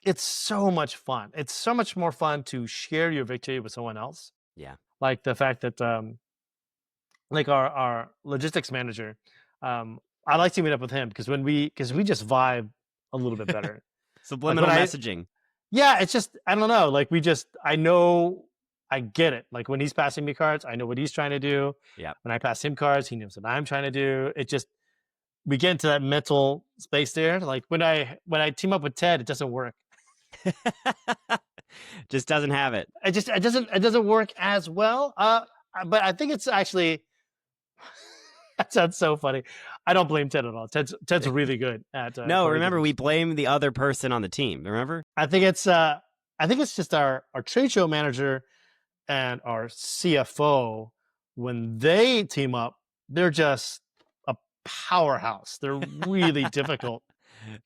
it's so much fun. It's so much more fun to share your victory with someone else. Yeah. Like the fact that like our logistics manager, I like teaming up with him because we just vibe a little bit better. Subliminal messaging. Yeah, it's just, I don't know. Like I know, I get it. Like when he's passing me cards, I know what he's trying to do. Yeah. When I pass him cards, he knows what I'm trying to do. It just, we get into that mental space there. Like when I team up with Ted, it doesn't work. Just doesn't have it. It doesn't work as well. But I think it's actually that sounds so funny. I don't blame Ted at all. Ted's really good at no, remember games. We blame the other person on the team, remember? I think it's just our trade show manager and our CFO. When they team up, they're just a powerhouse. They're really difficult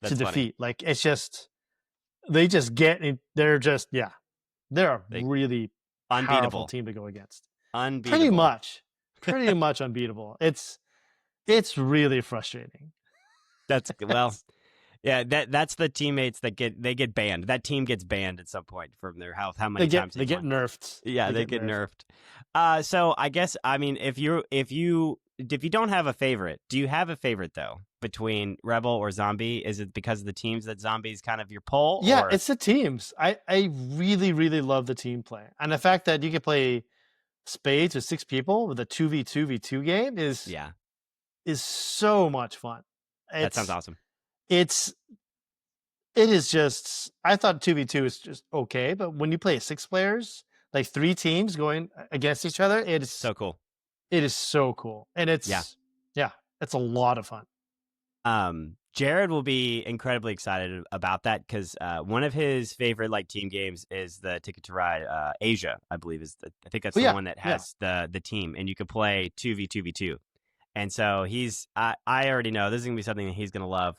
to defeat. Like it's just, they just get it. They're just, they're a really unbeatable powerful team to go against. Unbeatable. Pretty much unbeatable. It's really frustrating. That's yeah. That's the teammates that get banned. That team gets banned at some point from their health. How many times they get nerfed? Yeah, they get nerfed. So I guess, I mean, if you don't have a favorite, do you have a favorite though between Rebel or Zombie? Is it because of the teams that Zombie's kind of your pull? Yeah, or? It's the teams. I really, really love the team play, and the fact that you can play spades with 6 people with a 2v2v2 game is so much fun. That sounds awesome. It is just, I thought 2v2 is just okay, but when you play 6 players, like 3 teams going against each other, it is so cool. It is so cool, and it's it's a lot of fun. Jared will be incredibly excited about that because one of his favorite like team games is the Ticket to Ride Asia, I believe I think that's the one that has the team, and you could play 2v2v2. And so I already know this is gonna be something that he's gonna love.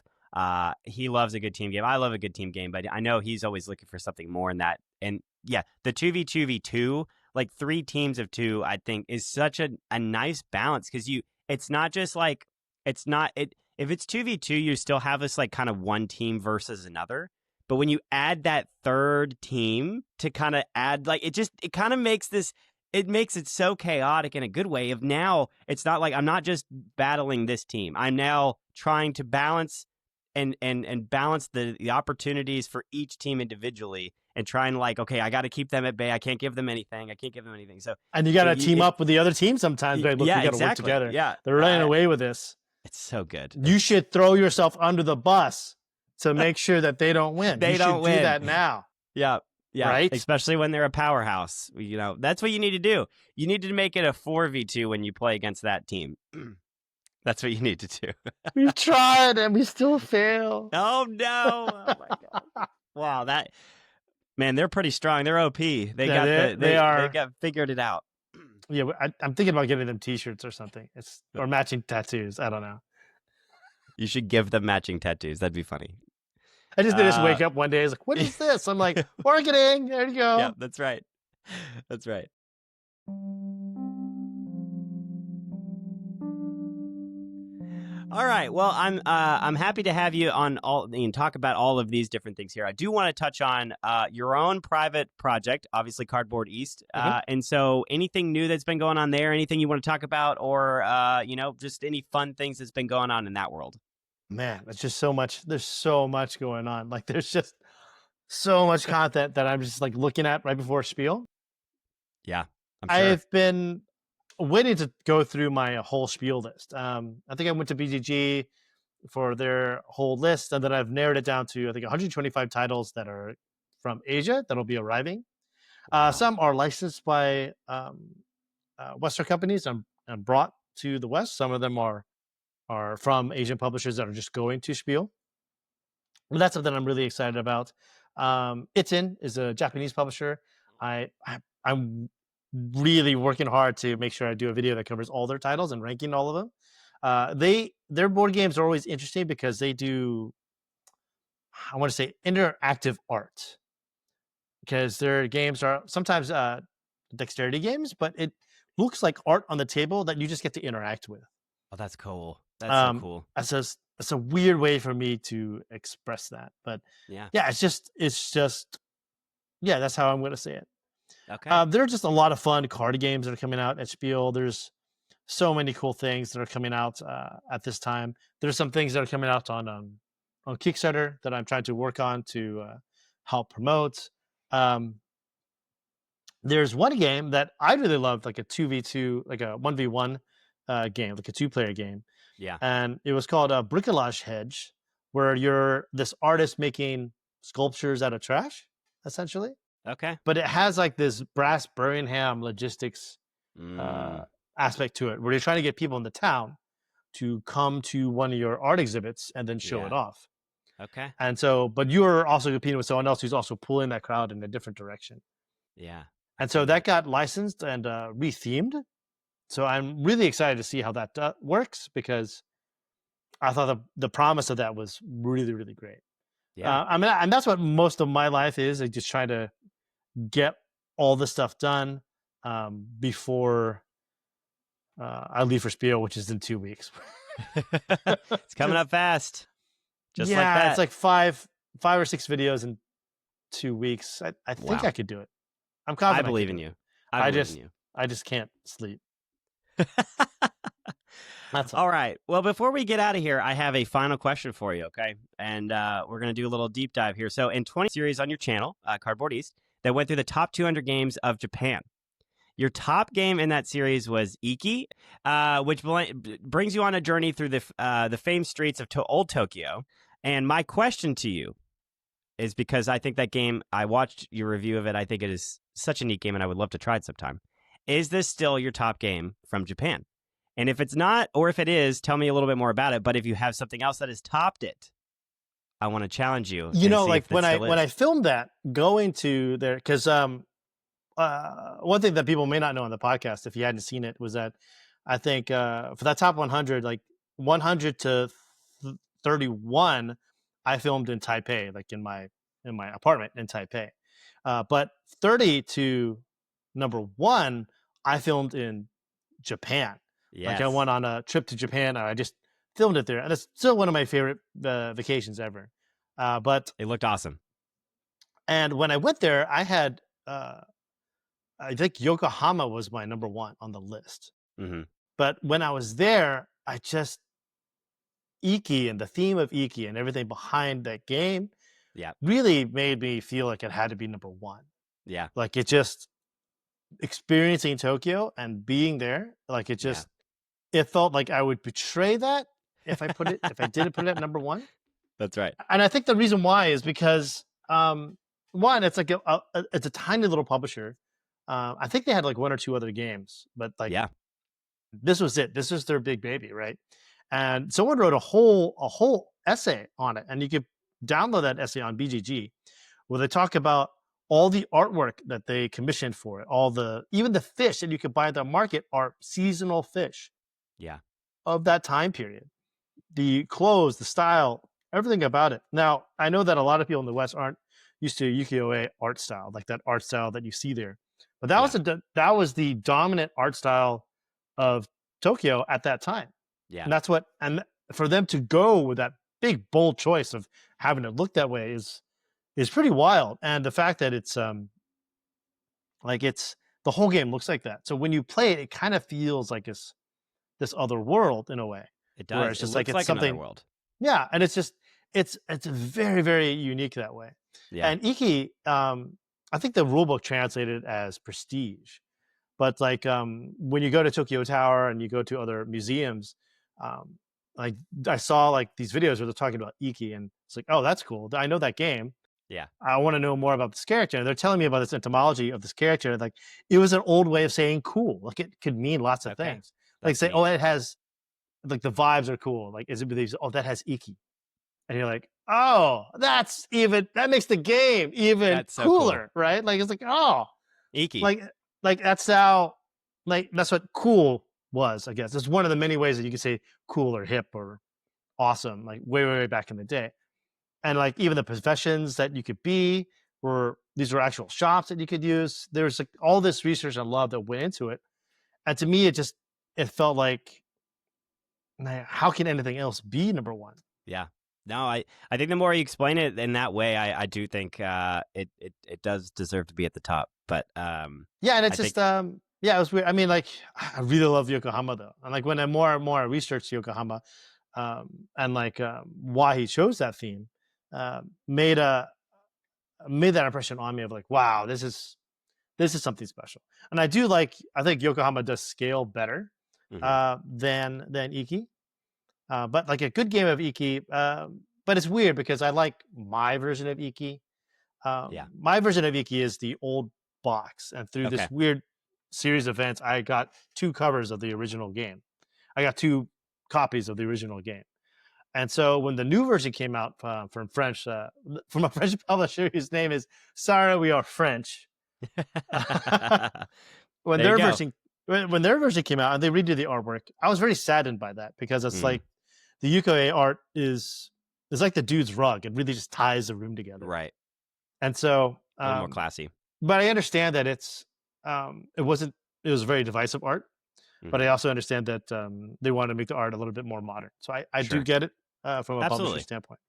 He loves a good team game. I love a good team game, but I know he's always looking for something more in that. And yeah, the 2v2v2, like 3 teams of 2, I think is such a nice balance because it's not just like if it's 2v2, you still have this like kind of one team versus another. But when you add that third team to kind of add, like, it kind of makes it so chaotic in a good way of now it's not like I'm not just battling this team. I'm now trying to balance and balance the opportunities for each team individually and trying like, okay, I got to keep them at bay. I can't give them anything. So, and you got to team up with the other team sometimes. Right? Look, yeah, you got to work exactly. together. Yeah. They're running away with this. It's so good. You should throw yourself under the bus to make sure that they don't win. You should do that now. Yeah. Yeah. Right? Especially when they're a powerhouse. That's what you need to do. You need to make it a 4v2 when you play against that team. That's what you need to do. We've tried and we still fail. Oh, no. Oh, my God. Wow. Man, they're pretty strong. They're OP. They got figured it out. Yeah, I'm thinking about getting them T-shirts or something. Or matching tattoos. I don't know. You should give them matching tattoos. That'd be funny. They just wake up one day. It's like, what is this? I'm like, marketing. There you go. Yeah, that's right. That's right. All right. Well, I'm happy to have you on and talk about all of these different things here. I do want to touch on your own private project, obviously Cardboard East. And so anything new that's been going on there, anything you want to talk about, or just any fun things that's been going on in that world? Man, it's just so much. There's so much going on. Like there's just so much content that I'm just like looking at right before spiel. Yeah, I'm sure. waiting to go through my whole spiel list. I think I went to BGG for their whole list, and then I've narrowed it down to I think 125 titles that are from Asia that'll be arriving. Wow. Some are licensed by Western companies and brought to the West. Some of them are from Asian publishers that are just going to Spiel. But that's something I'm really excited about. Itin is a Japanese publisher. I'm really working hard to make sure I do a video that covers all their titles and ranking all of them. Their board games are always interesting because they do, I want to say, interactive art, because their games are sometimes dexterity games, but it looks like art on the table that you just get to interact with. Oh, that's cool. That's so cool. It's a weird way for me to express that, but yeah, it's just yeah, that's how I'm going to say it. Okay. There are just a lot of fun card games that are coming out at Spiel. There's so many cool things that are coming out at this time. There's some things that are coming out on Kickstarter that I'm trying to work on to help promote. There's one game that I really loved, like a 2v2, like a 1v1 game, like a 2-player game. Yeah. And it was called a Bricolage Hedge, where you're this artist making sculptures out of trash, essentially. Okay. But it has like this brass Birmingham logistics aspect to it, where you're trying to get people in the town to come to one of your art exhibits and then show it off. Okay. And so, but you're also competing with someone else who's also pulling that crowd in a different direction. Yeah. And so that got licensed and rethemed. So I'm really excited to see how that works, because I thought the promise of that was really, really great. Yeah. I mean, and that's what most of my life is. I just try to get all the stuff done before I leave for Spiel, which is in 2 weeks. It's coming up fast. Just like yeah, that. it's like five or six videos in 2 weeks. I think I could do it. I'm confident. I believe in you. I believe in you. I just can't sleep. That's all right. Well, before we get out of here, I have a final question for you, okay? And we're going to do a little deep dive here. So in 20 series on your channel, Cardboard East, that went through the top 200 games of Japan. Your top game in that series was Iki, which brings you on a journey through the famed streets of old Tokyo. And my question to you is, because I think that game, I watched your review of it, I think it is such a neat game and I would love to try it sometime. Is this still your top game from Japan? And if it's not, or if it is, tell me a little bit more about it. But if you have something else that has topped it, I want to challenge you. You know, like when I filmed that, going to there, because one thing that people may not know on the podcast, if you hadn't seen it, was that I think for that top 100, like 100 to 31, I filmed in Taipei, like in my apartment in Taipei. But 30 to number 1, I filmed in Japan. Yes. Like I went on a trip to Japan and I just filmed it there, and it's still one of my favorite vacations ever. But it looked awesome. And when I went there, I had I think Yokohama was my number 1 on the list. Mm-hmm. But when I was there, I just Iki and the theme of Iki and everything behind that game, really made me feel like it had to be number 1. Yeah, like it just experiencing Tokyo and being there, like it just it felt like I would betray that if I didn't put it at number 1. That's right. And I think the reason why is because one, it's like it's a tiny little publisher. I think they had like 1 or 2 other games, but like this was it. This was their big baby, right? And someone wrote a whole essay on it, and you could download that essay on BGG, where they talk about all the artwork that they commissioned for it, even the fish that you could buy at the market are seasonal fish. Yeah. Of that time period. The clothes, the style, everything about it. Now, I know that a lot of people in the West aren't used to ukiyo-e art style, like that art style that you see there. But that was the dominant art style of Tokyo at that time. Yeah. And for them to go with that big bold choice of having it look that way is pretty wild. And the fact that it's the whole game looks like that. So when you play it, it kind of feels like this other world in a way. It does. It's just it's something another world. Yeah, and it's just it's very, very unique that way. Yeah. And Iki, I think the rulebook translated as prestige, But like when you go to Tokyo Tower and you go to other museums, um, like I saw like these videos where they're talking about Iki, and it's like, oh, that's cool. I know that game. Yeah. I want to know more about this character. And they're telling me about this etymology of this character. Like it was an old way of saying cool. Like it could mean lots of Okay. things. Like That's say, neat. oh, it has like the vibes are cool. Like is it believes, oh, that has Iki. And you're like, oh, that makes the game even That's so cool. cooler, right? Like it's like, oh, Iki. like that's how that's what cool was, I guess. It's one of the many ways that you can say cool or hip or awesome, like way back in the day. And like even the professions that you could be these were actual shops that you could use. There's like all this research and love that went into it. And to me, it felt like, man, how can anything else be number one? Yeah. No, I think the more you explain it in that way, I do think it does deserve to be at the top. But yeah, and it's yeah, it was weird. I mean, like I really love Yokohama though, and like when I more and more researched Yokohama, and like why he chose that theme, made that impression on me of like, wow, this is something special. And I think Yokohama does scale better than Iki. But like a good game of Iki, but it's weird because I like my version of Iki. Yeah. My version of Iki is the old box, and through Okay. this weird series of events, I got 2 covers of the original game. I got 2 copies of the original game. And so when the new version came out from French, from a French publisher whose name is Sorry We Are French, when There you their go. version when their version came out and they redid the artwork, I was very saddened by that because it's like the Yukoi art is like the dude's rug. It really just ties the room together. Right. And so A little more classy. but I understand that it was very divisive art, but I also understand that they want to make the art a little bit more modern. So I do get it from a publisher standpoint.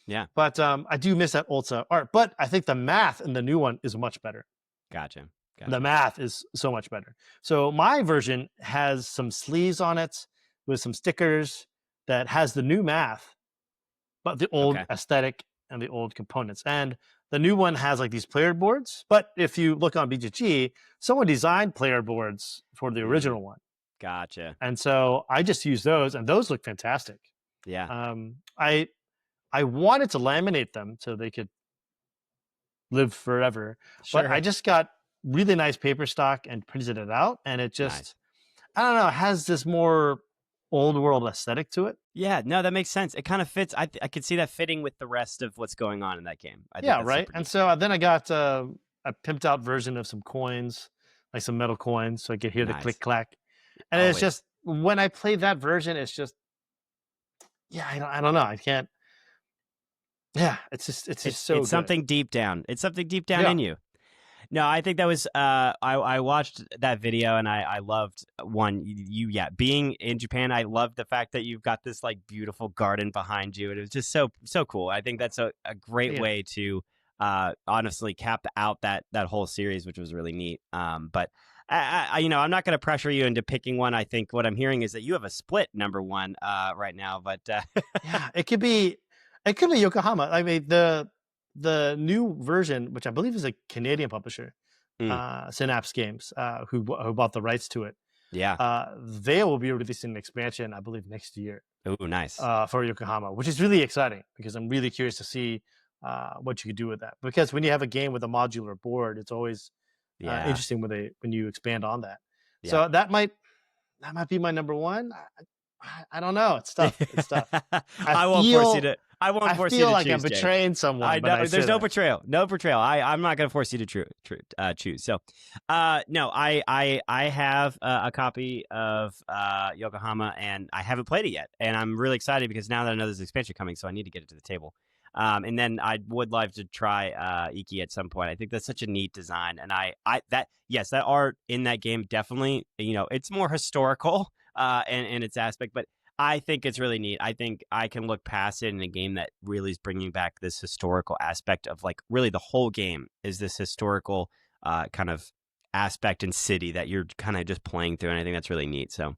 Yeah. But I do miss that old style art. But I think the math in the new one is much better. Gotcha. The math is so much better. So my version has some sleeves on it with some stickers that has the new math, but the old aesthetic and the old components. And the new one has like these player boards. But if you look on BGG, someone designed player boards for the original one. Gotcha. And so I just use those, and those look fantastic. Yeah. I wanted to laminate them so they could live forever, but I just got really nice paper stock and printed it out, and it just I don't know, it has this more old world aesthetic to it. Yeah, no, that makes sense. It kind of fits. I could see that fitting with the rest of what's going on in that game. Yeah, right. And so then I got a pimped out version of some coins, like some metal coins, so I could hear the click clack. And it's just when I play that version, it's just I don't know. I can't. Yeah, it's so. It's something deep down. It's something deep down in you. No, I think that was. I watched that video and I loved being in Japan. I loved the fact that you've got this like beautiful garden behind you. It was just so cool. I think that's a great way to honestly cap out that whole series, which was really neat. But I'm not going to pressure you into picking one. I think what I'm hearing is that you have a split number one right now. But yeah, it could be Yokohama. I mean the new version, which I believe is a Canadian publisher, Synapse Games, who bought the rights to it. Yeah, they will be releasing an expansion, I believe, next year. Oh, nice. For Yokohama, which is really exciting because I'm really curious to see what you could do with that. Because when you have a game with a modular board, it's always interesting when you expand on that. Yeah. So that might be my number one. I don't know. It's tough. I won't force you to. I won't force you to choose. I feel like I'm betraying someone. There's no betrayal. No betrayal. I'm not going to force you to choose. So, no, I have a copy of Yokohama, and I haven't played it yet. And I'm really excited because now that I know there's an expansion coming, so I need to get it to the table. And then I would love to try Iki at some point. I think that's such a neat design, and that art in that game definitely, it's more historical in its aspect, but I think it's really neat. I think I can look past it in a game that really is bringing back this historical aspect of like really the whole game is this historical kind of aspect and city that you're kind of just playing through, and I think that's really neat. So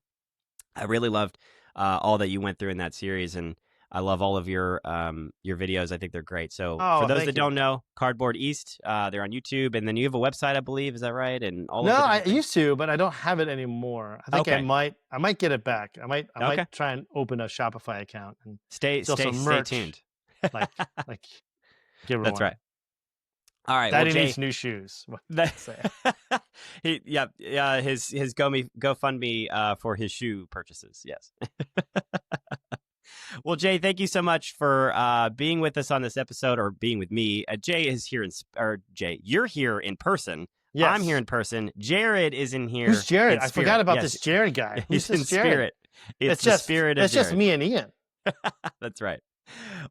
I really loved all that you went through in that series, and I love all of your videos. I think they're great. So Oh, for those thank that you. don't know, Cardboard East, they're on YouTube, and then you have a website, I believe. Is that right? And all No, of the I different things? used to, but I don't have it anymore. I think Okay. I might get it back. I Okay. might try and open a Shopify account and Stay sell some merch. tuned. like give everyone. That's right. All right. Daddy well, Jay, needs new shoes. his GoFundMe for his shoe purchases. Yes. Well, Jay, thank you so much for being with us on this episode, or being with me. Jay is here Jay, you're here in person. Yes. I'm here in person. Jared is in here. Who's Jared? in I spirit. forgot about Yes. this Jared guy. Who's He's in this Jared? spirit. It's the just spirit of It's Jared. just me and Ian. That's right.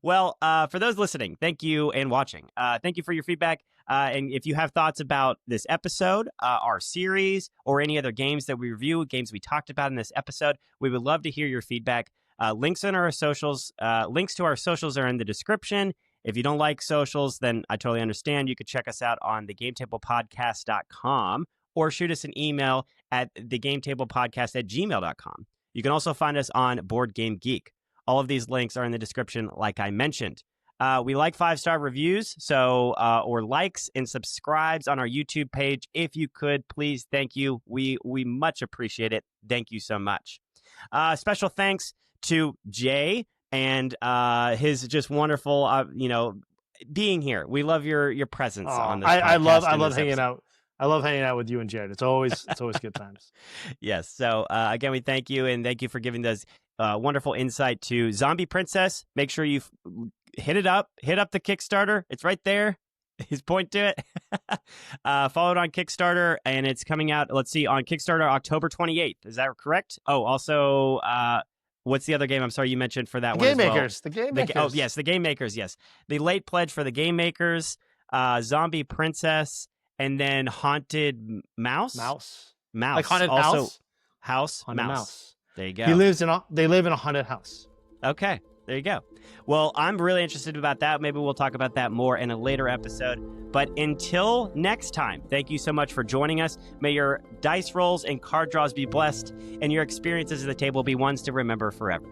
Well, for those listening, thank you, and watching. Thank you for your feedback. And if you have thoughts about this episode, our series, or any other games that we review, games we talked about in this episode, we would love to hear your feedback. Links to our socials are in the description. If you don't like socials, then I totally understand. You could check us out on thegametablepodcast.com, or shoot us an email at thegametablepodcast@gmail.com. You can also find us on Board Game Geek. All of these links are in the description, like I mentioned. We like 5-star reviews, so or likes and subscribes on our YouTube page. If you could, please, thank you. We much appreciate it. Thank you so much. Special thanks to Jay and his just wonderful, being here. We love your presence on this podcast. I love hanging out. I love hanging out with you and Jared. It's always good times. Yes. So again, we thank you, and thank you for giving us wonderful insight to Zombie Princess. Make sure you hit the Kickstarter. It's right there. He's pointing to it. Follow it on Kickstarter, and it's coming out, let's see, on Kickstarter October 28th. Is that correct? Oh, also, what's the other game? I'm sorry, you mentioned for that one as well. The Game Makers. Oh, yes, the Game Makers, yes. The late pledge for the Game Makers, Zombie Princess, and then Haunted Mouse? Mouse. Like Haunted also, House? Haunted Mouse. There you go. They live in a haunted house. Okay, there you go. Well, I'm really interested about that. Maybe we'll talk about that more in a later episode. But until next time, thank you so much for joining us. May your dice rolls and card draws be blessed, and your experiences at the table be ones to remember forever.